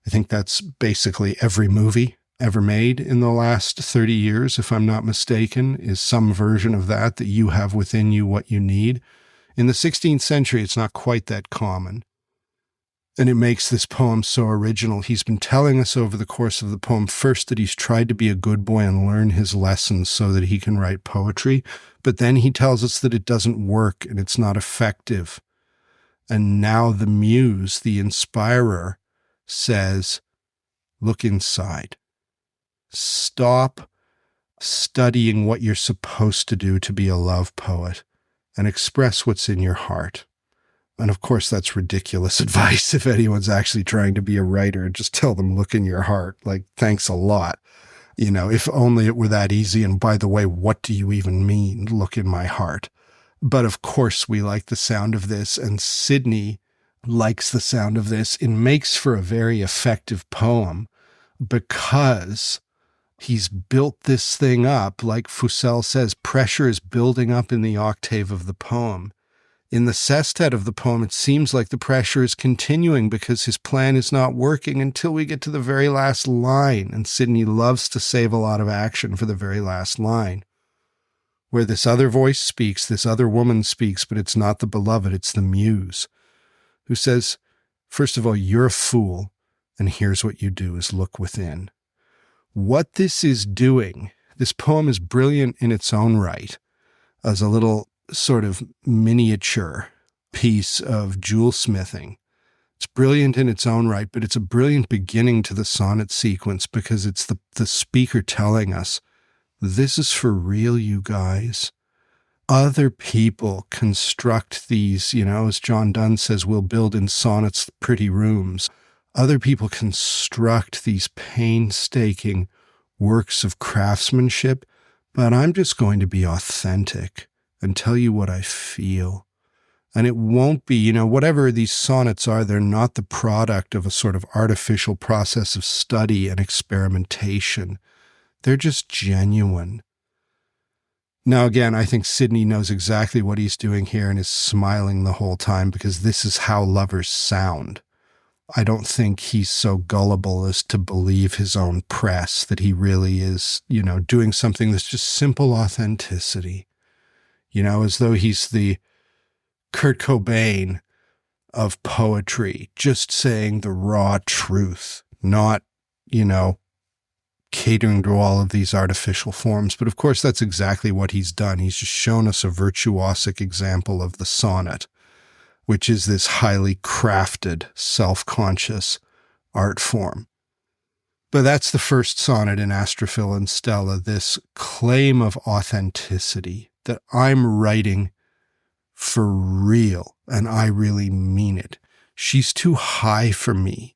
I think that's basically every movie ever made in the last 30 years, if I'm not mistaken, is some version of that you have within you what you need. In the 16th century, it's not quite that common. And it makes this poem so original. He's been telling us over the course of the poem, first, that he's tried to be a good boy and learn his lessons so that he can write poetry. But then he tells us that it doesn't work and it's not effective. And now the muse, the inspirer, says, look inside. Stop studying what you're supposed to do to be a love poet and express what's in your heart. And of course, that's ridiculous advice if anyone's actually trying to be a writer. Just tell them, look in your heart. Like, thanks a lot. If only it were that easy. And by the way, what do you even mean, look in my heart? But of course, we like the sound of this, and Sidney likes the sound of this. It makes for a very effective poem because he's built this thing up. Like Fusel says, pressure is building up in the octave of the poem. In the sestet of the poem, it seems like the pressure is continuing because his plan is not working until we get to the very last line. And Sidney loves to save a lot of action for the very last line, where this other voice speaks, this other woman speaks, but it's not the beloved, it's the muse, who says, first of all, you're a fool, and here's what you do is look within. What this is doing, this poem is brilliant in its own right, as a little sort of miniature piece of jewel smithing. It's brilliant in its own right, but it's a brilliant beginning to the sonnet sequence because it's the speaker telling us, this is for real, you guys. Other people construct these, as John Donne says, we'll build in sonnets pretty rooms. Other people construct these painstaking works of craftsmanship, but I'm just going to be authentic and tell you what I feel. And it won't be, whatever these sonnets are, they're not the product of a sort of artificial process of study and experimentation. They're just genuine. Now, again, I think Sidney knows exactly what he's doing here and is smiling the whole time because this is how lovers sound. I don't think he's so gullible as to believe his own press, that he really is, doing something that's just simple authenticity, as though he's the Kurt Cobain of poetry, just saying the raw truth, not, catering to all of these artificial forms. But of course, that's exactly what he's done. He's just shown us a virtuosic example of the sonnet, which is this highly crafted, self-conscious art form. But that's the first sonnet in Astrophil and Stella, this claim of authenticity, that I'm writing for real, and I really mean it. She's too high for me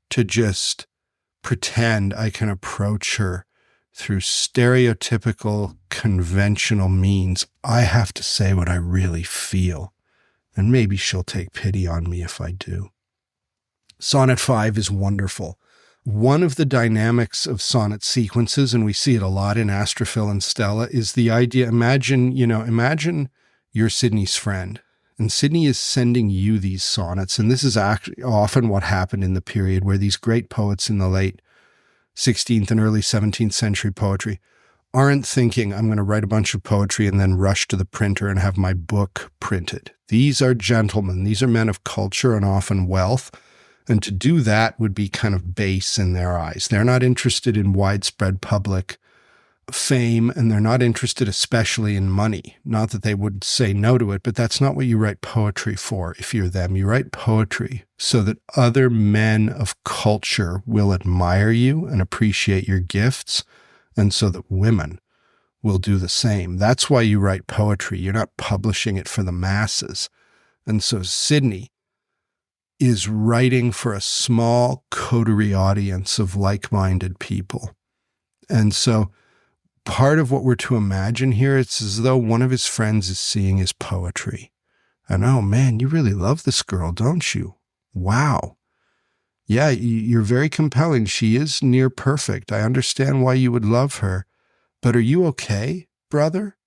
to just pretend I can approach her through stereotypical, conventional means. I have to say what I really feel, and maybe she'll take pity on me if I do. Sonnet 5 is wonderful. One of the dynamics of sonnet sequences, and we see it a lot in Astrophil and Stella, is the idea, imagine you're Sidney's friend, and Sidney is sending you these sonnets, and this is actually often what happened in the period where these great poets in the late 16th and early 17th century poetry aren't thinking, I'm going to write a bunch of poetry and then rush to the printer and have my book printed. These are gentlemen. These are men of culture and often wealth. And to do that would be kind of base in their eyes. They're not interested in widespread public fame, and they're not interested especially in money. Not that they would say no to it, but that's not what you write poetry for if you're them. You write poetry so that other men of culture will admire you and appreciate your gifts, and so that women will do the same. That's why you write poetry. You're not publishing it for the masses. And so Sidney is writing for a small coterie audience of like-minded people. And so part of what we're to imagine here, it's as though one of his friends is seeing his poetry. And, oh man, you really love this girl, don't you? Wow. Yeah, you're very compelling. She is near perfect. I understand why you would love her. But are you okay, brother?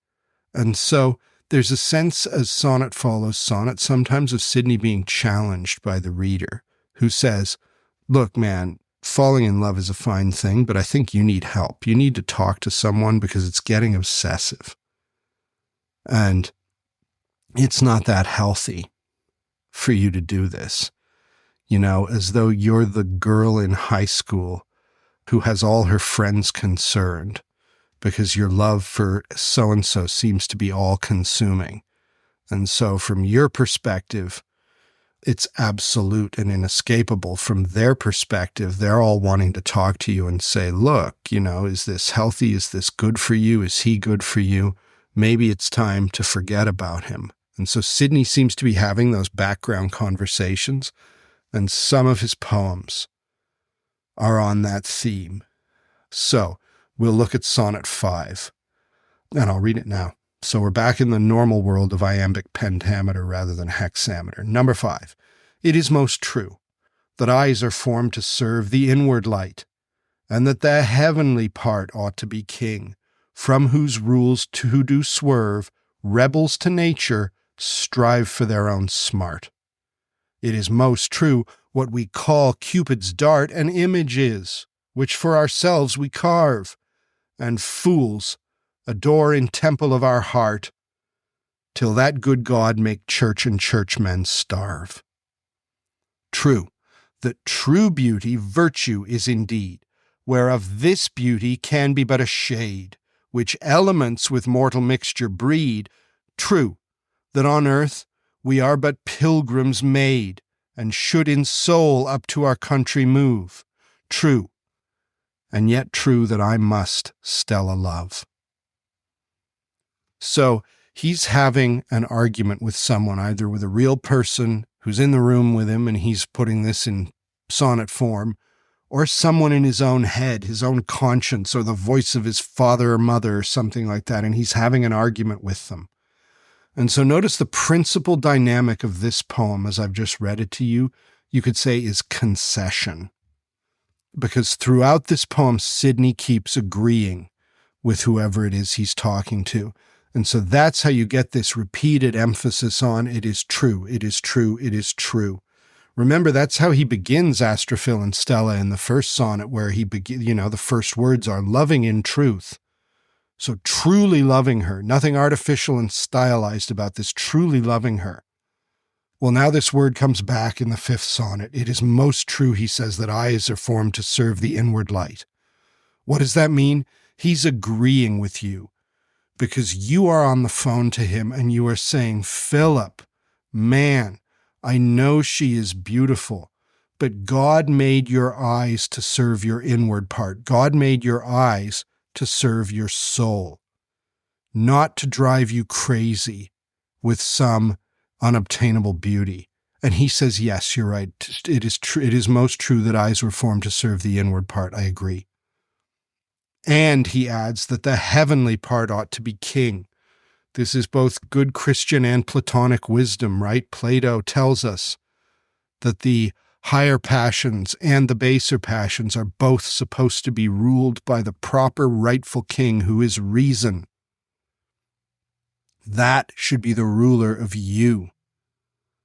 And so there's a sense, as sonnet follows sonnet, sometimes of Sidney being challenged by the reader, who says, look, man, falling in love is a fine thing, but I think you need help. You need to talk to someone because it's getting obsessive. And it's not that healthy for you to do this. As though you're the girl in high school who has all her friends concerned because your love for so-and-so seems to be all-consuming. And so from your perspective, it's absolute and inescapable. From their perspective, they're all wanting to talk to you and say, look, is this healthy? Is this good for you? Is he good for you? Maybe it's time to forget about him. And so Sidney seems to be having those background conversations, and some of his poems are on that theme. So we'll look at Sonnet 5, and I'll read it now. So we're back in the normal world of iambic pentameter rather than hexameter. Number 5. It is most true that eyes are formed to serve the inward light, and that the heavenly part ought to be king, from whose rules to who do swerve, rebels to nature strive for their own smart. It is most true what we call Cupid's dart an image is, which for ourselves we carve, and fools adore in temple of our heart, till that good God make church and churchmen starve. True, that true beauty virtue is indeed, whereof this beauty can be but a shade, which elements with mortal mixture breed. True, that on earth we are but pilgrims made, and should in soul up to our country move. True, and yet true that I must Stella love. So he's having an argument with someone, either with a real person who's in the room with him and he's putting this in sonnet form, or someone in his own head, his own conscience, or the voice of his father or mother or something like that, and he's having an argument with them. And so notice the principal dynamic of this poem, as I've just read it to you, you could say is concession. Because throughout this poem, Sidney keeps agreeing with whoever it is he's talking to. And so that's how you get this repeated emphasis on it is true, it is true, it is true. Remember, that's how he begins Astrophil and Stella in the first sonnet, where the first words are loving in truth. So truly loving her, nothing artificial and stylized about this, truly loving her. Well, now this word comes back in the fifth sonnet. It is most true, he says, that eyes are formed to serve the inward light. What does that mean? He's agreeing with you because you are on the phone to him and you are saying, Philip, man, I know she is beautiful, but God made your eyes to serve your inward part. God made your eyes to serve your soul, not to drive you crazy with some unobtainable beauty. And he says, yes, you're right. It is true. It is most true that eyes were formed to serve the inward part. I agree. And he adds that the heavenly part ought to be king. This is both good Christian and Platonic wisdom, right? Plato tells us that the higher passions and the baser passions are both supposed to be ruled by the proper rightful king who is reason. That should be the ruler of you.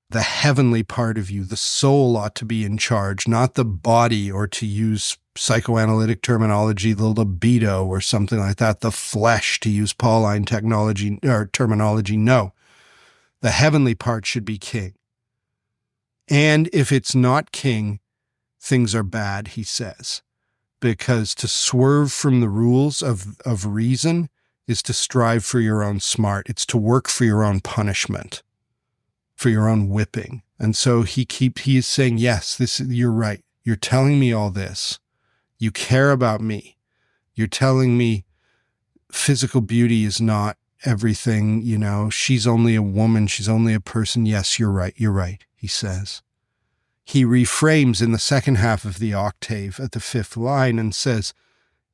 The heavenly part of you, the soul ought to be in charge, not the body, or to use psychoanalytic terminology, the libido or something like that, the flesh, to use Pauline technology or terminology. No, the heavenly part should be king. And if it's not king, things are bad, he says, because to swerve from the rules of reason is to strive for your own smart. It's to work for your own punishment, for your own whipping. And so he is saying, yes, you're right. You're telling me all this. You care about me. You're telling me physical beauty is not everything, she's only a woman. She's only a person. Yes, you're right. You're right, he says. He reframes in the second half of the octave at the fifth line and says,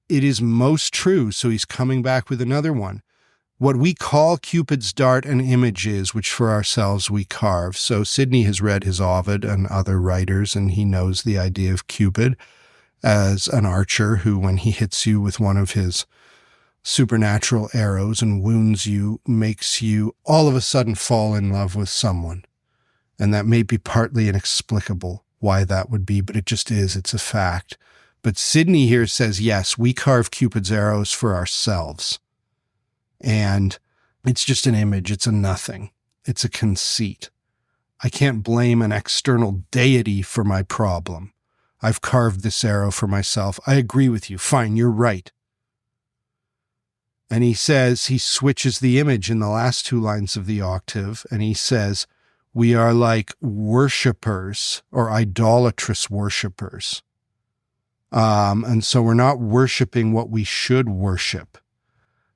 it is most true. So he's coming back with another one. What we call Cupid's dart an image is, which for ourselves we carve. So Sidney has read his Ovid and other writers, and he knows the idea of Cupid as an archer who, when he hits you with one of his supernatural arrows and wounds you, makes you all of a sudden fall in love with someone. And that may be partly inexplicable why that would be, but it just is. It's a fact. But Sidney here says, yes, we carve Cupid's arrows for ourselves. And it's just an image. It's a nothing. It's a conceit. I can't blame an external deity for my problem. I've carved this arrow for myself. I agree with you. Fine, you're right. And he says, he switches the image in the last two lines of the octave, and he says, we are like worshippers or idolatrous worshippers. And so we're not worshiping what we should worship,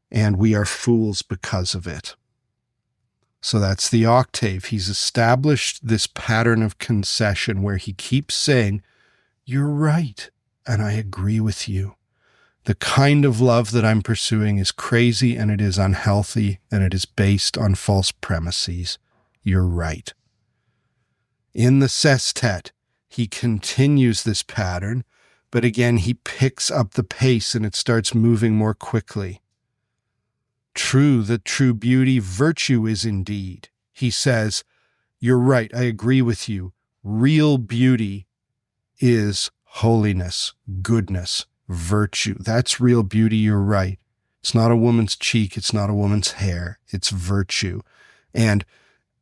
and we are fools because of it. So that's the octave. He's established this pattern of concession where he keeps saying, you're right, and I agree with you. The kind of love that I'm pursuing is crazy, and it is unhealthy, and it is based on false premises. You're right. In the sestet, he continues this pattern, but again, he picks up the pace and it starts moving more quickly. True, the true beauty, virtue is indeed. He says, you're right, I agree with you. Real beauty is holiness, goodness, virtue. That's real beauty, you're right. It's not a woman's cheek, it's not a woman's hair, it's virtue. And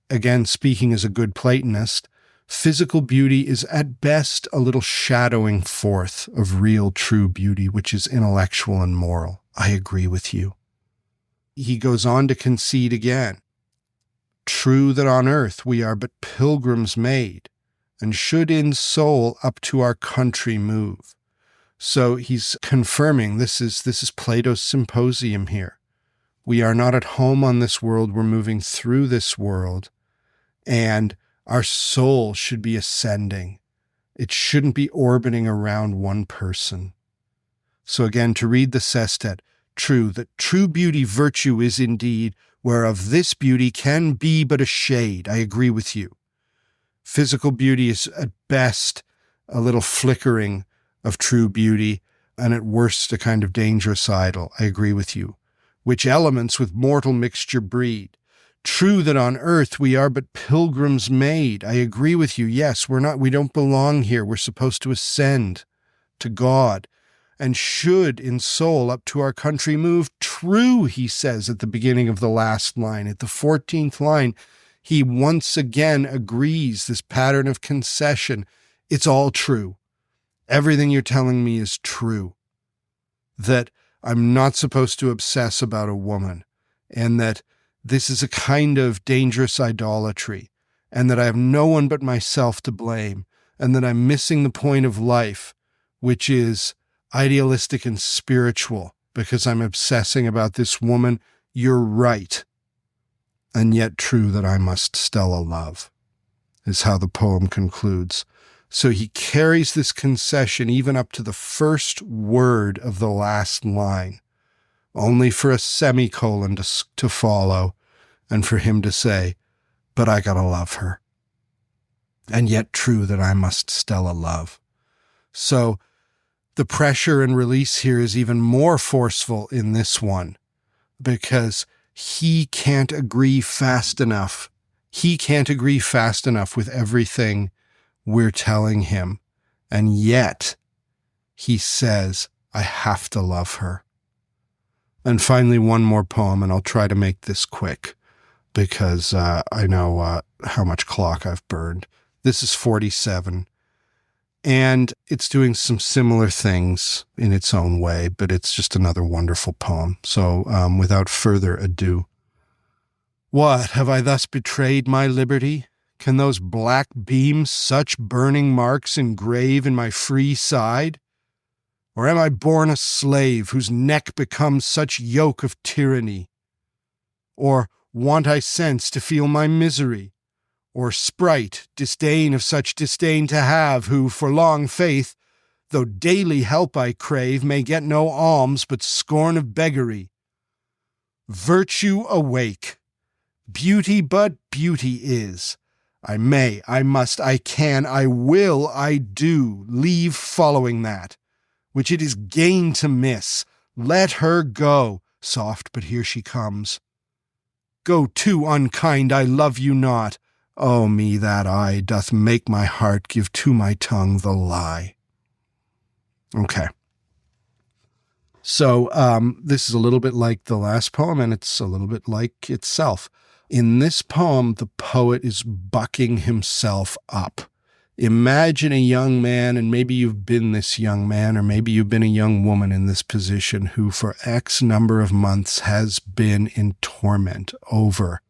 again, speaking as a good Platonist, physical beauty is at best a little shadowing forth of real true beauty, which is intellectual and moral. I agree with you. He goes on to concede again. True that on earth we are but pilgrims made, and should in soul up to our country move. So he's confirming this is Plato's symposium here. We are not at home on this world, we're moving through this world, and our soul should be ascending. It shouldn't be orbiting around one person. So again, to read the sestet, true, that true beauty virtue is indeed, whereof this beauty can be but a shade. I agree with you. Physical beauty is at best a little flickering of true beauty, and at worst a kind of dangerous idol. I agree with you. which elements with mortal mixture breed. True that on earth we are but pilgrims made. I agree with you. Yes, we don't belong here. We're supposed to ascend to God, and should in soul up to our country move. True, he says at the beginning of the last line. At the 14th line, he once again agrees, this pattern of concession. It's all true. Everything you're telling me is true. That I'm not supposed to obsess about a woman, and that this is a kind of dangerous idolatry, and that I have no one but myself to blame, and that I'm missing the point of life, which is idealistic and spiritual, because I'm obsessing about this woman. You're right. And yet true that I must Stella love, is how the poem concludes. So he carries this concession even up to the first word of the last line, only for a semicolon to follow, and for him to say, but I gotta love her. And yet true that I must Stella love. So the pressure and release here is even more forceful in this one, because he can't agree fast enough. He can't agree fast enough with everything we're telling him. And yet he says, I have to love her. And finally, one more poem, and I'll try to make this quick because I know how much clock I've burned. This is 47, and it's doing some similar things in its own way, but it's just another wonderful poem. So without further ado, what, have I thus betrayed my liberty? Can those black beams such burning marks engrave in my free side? Or am I born a slave whose neck becomes such yoke of tyranny? Or want I sense to feel my misery? Or sprite, disdain of such disdain to have, who for long faith, though daily help I crave, may get no alms but scorn of beggary? Virtue awake, beauty but beauty is. I may, I must, I can, I will, I do, leave following that, which it is gain to miss. Let her go, soft, but here she comes. Go to, unkind, I love you not. Oh, me, that eye doth make my heart give to my tongue the lie. Okay. So this is a little bit like the last poem, and it's a little bit like itself. In this poem, the poet is bucking himself up. Imagine a young man, and maybe you've been this young man, or maybe you've been a young woman in this position who for X number of months has been in torment over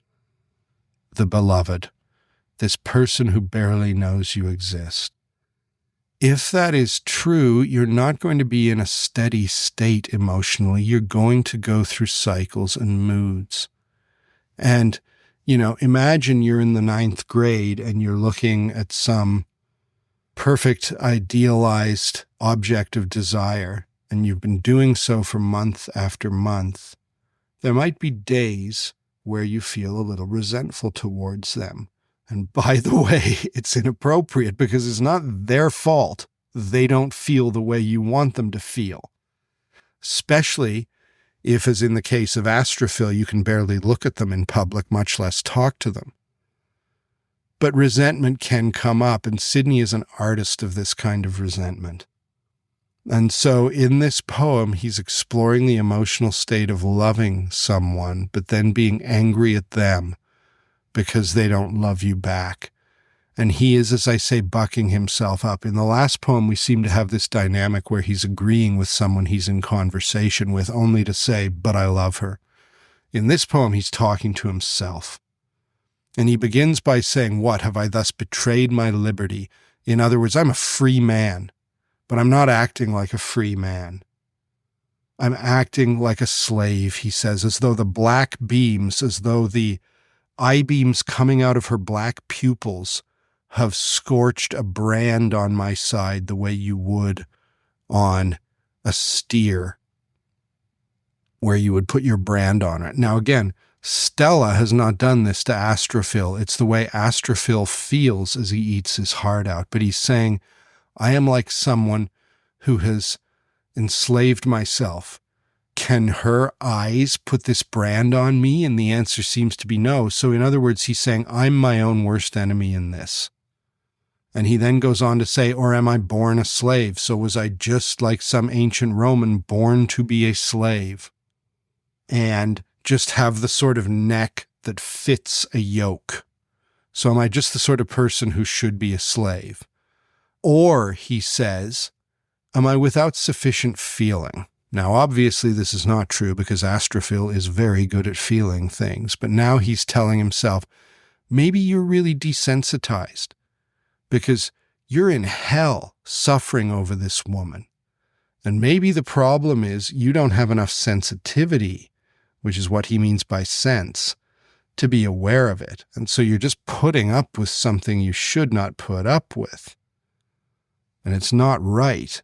the beloved, this person who barely knows you exist. If that is true, you're not going to be in a steady state emotionally. You're going to go through cycles and moods. And, imagine you're in the 9th grade and you're looking at some perfect, idealized object of desire, and you've been doing so for month after month. There might be days where you feel a little resentful towards them. And by the way, it's inappropriate because it's not their fault they don't feel the way you want them to feel. Especially if, as in the case of Astrophil, you can barely look at them in public, much less talk to them. But resentment can come up, and Sidney is an artist of this kind of resentment. And so in this poem, he's exploring the emotional state of loving someone, but then being angry at them because they don't love you back. And he is, as I say, bucking himself up. In the last poem, we seem to have this dynamic where he's agreeing with someone he's in conversation with, only to say, but I love her. In this poem, he's talking to himself. And he begins by saying, what, have I thus betrayed my liberty? In other words, I'm a free man, but I'm not acting like a free man. I'm acting like a slave, he says, as though the black beams, as though the eye-beams coming out of her black pupils have scorched a brand on my side the way you would on a steer, where you would put your brand on it. Now again, Stella has not done this to Astrophil. It's the way Astrophil feels as he eats his heart out. But he's saying, I am like someone who has enslaved myself can her eyes put this brand on me? And the answer seems to be no. So in other words, he's saying, I'm my own worst enemy in this. And he then goes on to say, or am I born a slave? So was I just like some ancient Roman born to be a slave and just have the sort of neck that fits a yoke? So am I just the sort of person who should be a slave? Or, he says, am I without sufficient feeling? Now, obviously, this is not true because Astrophil is very good at feeling things. But now he's telling himself, maybe you're really desensitized because you're in hell suffering over this woman. And maybe the problem is you don't have enough sensitivity, which is what he means by sense, to be aware of it. And so you're just putting up with something you should not put up with. And it's not right.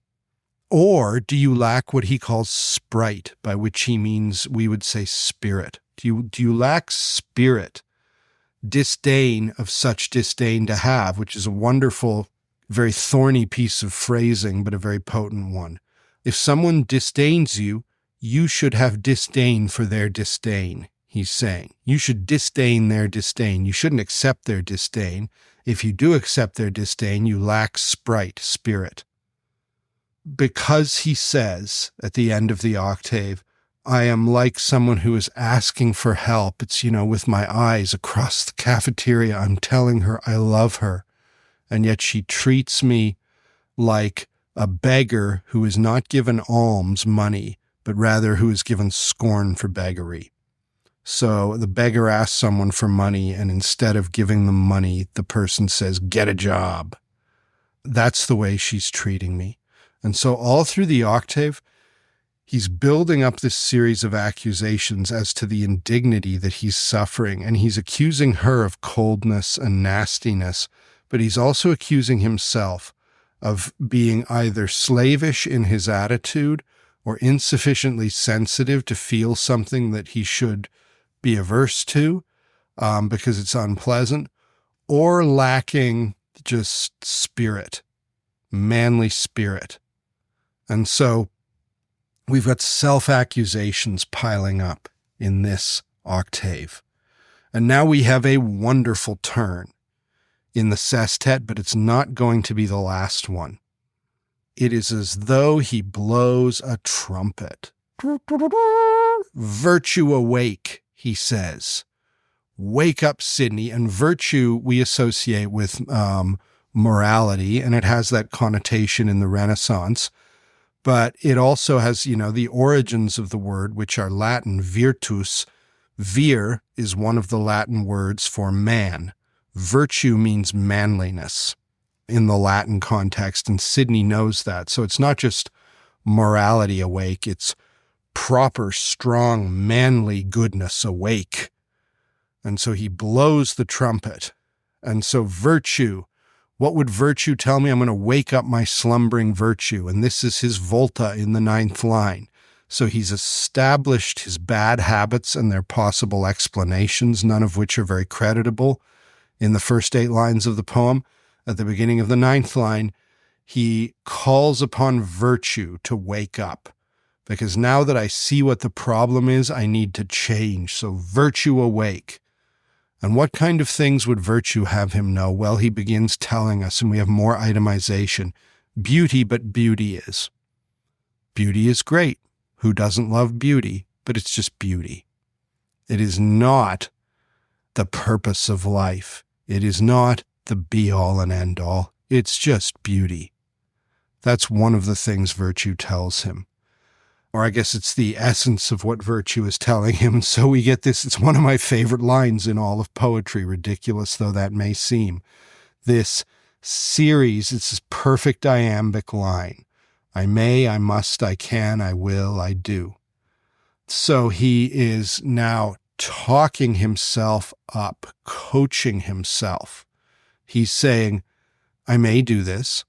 Or do you lack what he calls sprite, by which he means, we would say, spirit? Do you lack spirit, disdain of such disdain to have, which is a wonderful, very thorny piece of phrasing, but a very potent one. If someone disdains you, you should have disdain for their disdain, he's saying. You should disdain their disdain. You shouldn't accept their disdain. If you do accept their disdain, you lack sprite, spirit. Because he says at the end of the octave, I am like someone who is asking for help. It's, with my eyes across the cafeteria, I'm telling her I love her. And yet she treats me like a beggar who is not given alms money, but rather who is given scorn for beggary. So the beggar asks someone for money, and instead of giving them money, the person says, get a job. That's the way she's treating me. And so all through the octave, he's building up this series of accusations as to the indignity that he's suffering, and he's accusing her of coldness and nastiness, but he's also accusing himself of being either slavish in his attitude or insufficiently sensitive to feel something that he should be averse to because it's unpleasant, or lacking just spirit, manly spirit. And so we've got self-accusations piling up in this octave. And now we have a wonderful turn in the sestet, but it's not going to be the last one. It is as though he blows a trumpet. Virtue awake, he says. Wake up, Sidney. And virtue we associate with morality, and it has that connotation in the Renaissance. But it also has, the origins of the word, which are Latin, virtus. Vir is one of the Latin words for man. Virtue means manliness in the Latin context, and Sidney knows that. So it's not just morality awake, it's proper, strong, manly goodness awake. And so he blows the trumpet. And so virtue, what would virtue tell me? I'm going to wake up my slumbering virtue. And this is his volta in the 9th line. So he's established his bad habits and their possible explanations, none of which are very creditable. In the first 8 lines of the poem, at the beginning of the 9th line, he calls upon virtue to wake up. Because now that I see what the problem is, I need to change. So virtue awake. And what kind of things would virtue have him know? Well, he begins telling us, and we have more itemization. Beauty, but beauty is. Beauty is great. Who doesn't love beauty? But it's just beauty. It is not the purpose of life. It is not the be-all and end-all. It's just beauty. That's one of the things virtue tells him. Or I guess it's the essence of what virtue is telling him. And so we get this, it's one of my favorite lines in all of poetry, ridiculous though that may seem. This series, it's this perfect iambic line. I may, I must, I can, I will, I do. So he is now talking himself up, coaching himself. He's saying, I may do this.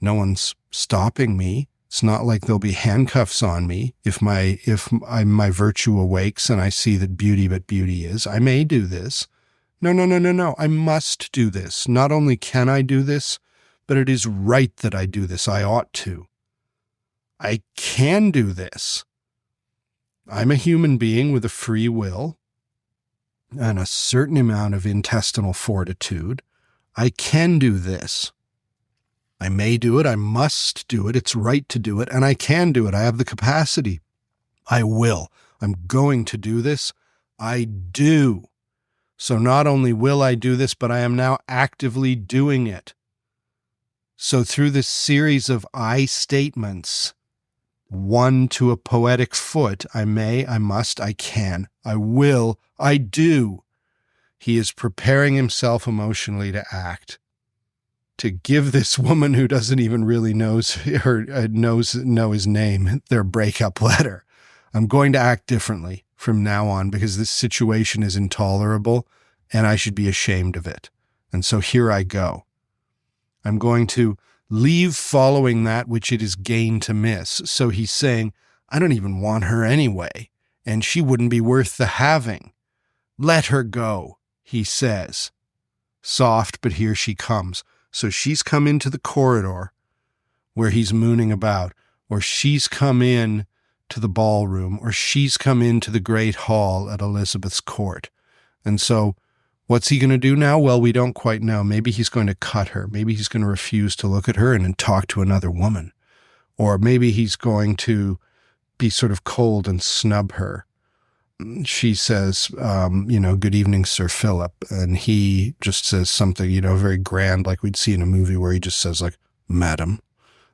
No one's stopping me. It's not like there'll be handcuffs on me if my my virtue awakes and I see that beauty but beauty is. I may do this. No. I must do this. Not only can I do this, but it is right that I do this. I ought to. I can do this. I'm a human being with a free will and a certain amount of intestinal fortitude. I can do this. I may do it. I must do it. It's right to do it. And I can do it. I have the capacity. I will. I'm going to do this. I do. So not only will I do this, but I am now actively doing it. So through this series of I statements, one to a poetic foot, I may, I must, I can, I will, I do. He is preparing himself emotionally to act, to give this woman who doesn't even really know his name, their breakup letter. I'm going to act differently from now on because this situation is intolerable and I should be ashamed of it. And so here I go. I'm going to leave following that which it is gain to miss. So he's saying, I don't even want her anyway, and she wouldn't be worth the having. Let her go, he says. Soft, but here she comes. So she's come into the corridor where he's mooning about, or she's come in to the ballroom, or she's come into the great hall at Elizabeth's court. And so what's he going to do now? Well, we don't quite know. Maybe he's going to cut her. Maybe he's going to refuse to look at her and then talk to another woman. Or maybe he's going to be sort of cold and snub her. She says, good evening, Sir Philip. And he just says something, very grand, like we'd see in a movie where he just says like, madam,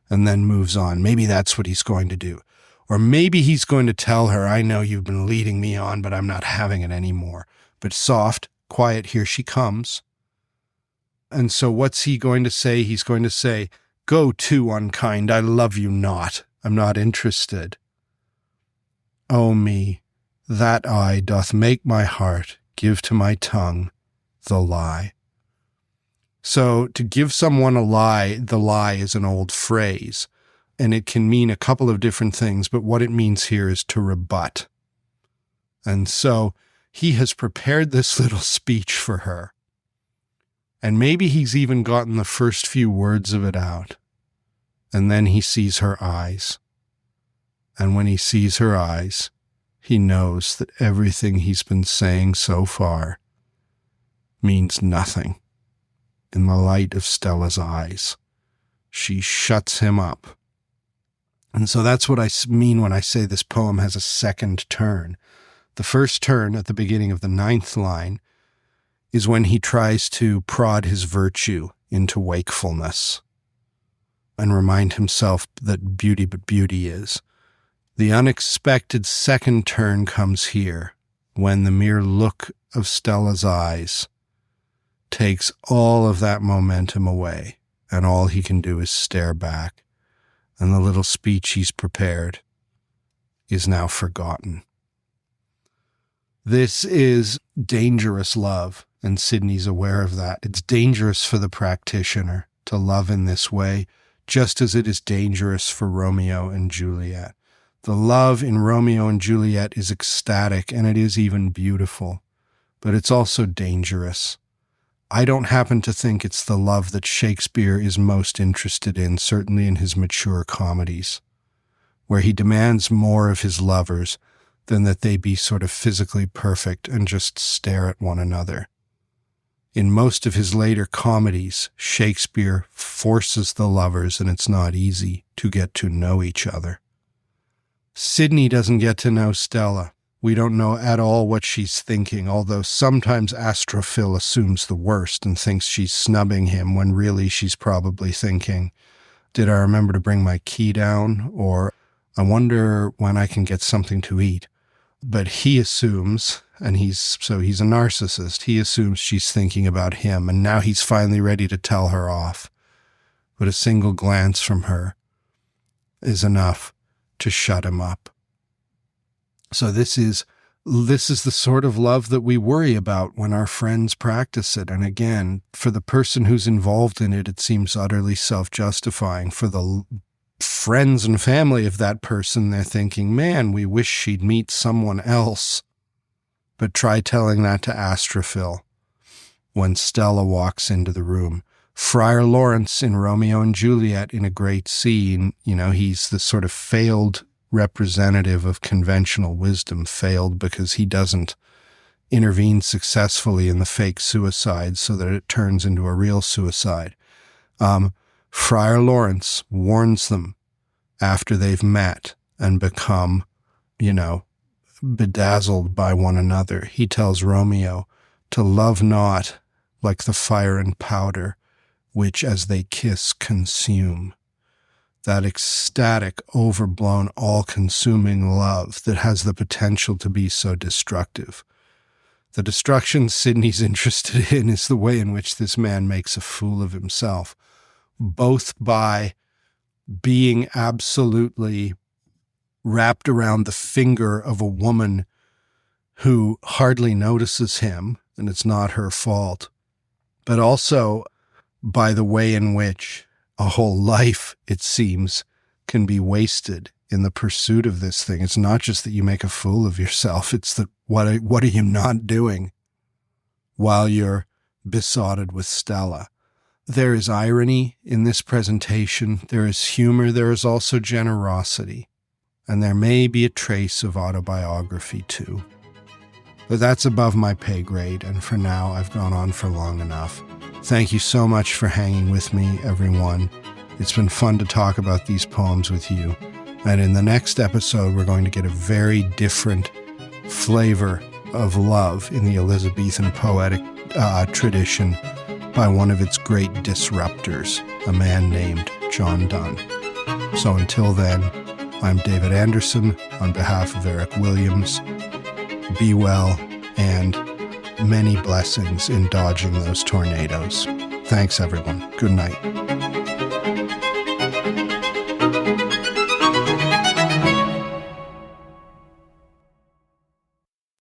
and then moves on. Maybe that's what he's going to do. Or maybe he's going to tell her, I know you've been leading me on, but I'm not having it anymore. But soft, quiet, here she comes. And so what's he going to say? He's going to say, go to, unkind, I love you not. I'm not interested. Oh me, that eye doth make my heart give to my tongue the lie. So to give someone a lie, the lie is an old phrase, and it can mean a couple of different things, but what it means here is to rebut. And so he has prepared this little speech for her. And maybe he's even gotten the first few words of it out. And then he sees her eyes. And when he sees her eyes, he knows that everything he's been saying so far means nothing. In the light of Stella's eyes, she shuts him up. And so that's what I mean when I say this poem has a second turn. The first turn at the beginning of the 9th line is when he tries to prod his virtue into wakefulness and remind himself that beauty but beauty is. The unexpected second turn comes here when the mere look of Stella's eyes takes all of that momentum away and all he can do is stare back, and the little speech he's prepared is now forgotten. This is dangerous love, and Sidney's aware of that. It's dangerous for the practitioner to love in this way, just as it is dangerous for Romeo and Juliet. The love in Romeo and Juliet is ecstatic, and it is even beautiful, but it's also dangerous. I don't happen to think it's the love that Shakespeare is most interested in, certainly in his mature comedies, where he demands more of his lovers than that they be sort of physically perfect and just stare at one another. In most of his later comedies, Shakespeare forces the lovers, and it's not easy, to get to know each other. Sidney doesn't get to know Stella. We don't know at all what she's thinking, although sometimes Astrophil assumes the worst and thinks she's snubbing him when really she's probably thinking, did I remember to bring my key down? Or I wonder when I can get something to eat. But he assumes, and he's a narcissist, he assumes she's thinking about him, and now he's finally ready to tell her off. But a single glance from her is enough to shut him up. So this is the sort of love that we worry about when our friends practice it. And again, for the person who's involved in it, it seems utterly self-justifying. For the friends and family of that person, they're thinking, man, we wish she'd meet someone else. But try telling that to Astrophil when Stella walks into the room. Friar Lawrence in Romeo and Juliet, in a great scene, he's the sort of failed representative of conventional wisdom failed because he doesn't intervene successfully in the fake suicide so that it turns into a real suicide. Friar Lawrence warns them after they've met and become, bedazzled by one another. He tells Romeo to love not like the fire and powder, which as they kiss consume. That ecstatic, overblown, all-consuming love that has the potential to be so destructive. The destruction Sidney's interested in is the way in which this man makes a fool of himself, both by being absolutely wrapped around the finger of a woman who hardly notices him, and it's not her fault, but also by the way in which a whole life, it seems, can be wasted in the pursuit of this thing. It's not just that you make a fool of yourself, it's that what are you not doing while you're besotted with Stella? There is irony in this presentation, there is humor, there is also generosity, and there may be a trace of autobiography too. But that's above my pay grade, and for now I've gone on for long enough. Thank you so much for hanging with me, everyone. It's been fun to talk about these poems with you. And in the next episode, we're going to get a very different flavor of love in the Elizabethan poetic tradition by one of its great disruptors, a man named John Donne. So until then, I'm David Anderson on behalf of Eric Williams. Be well, and many blessings in dodging those tornadoes. Thanks, everyone. Good night.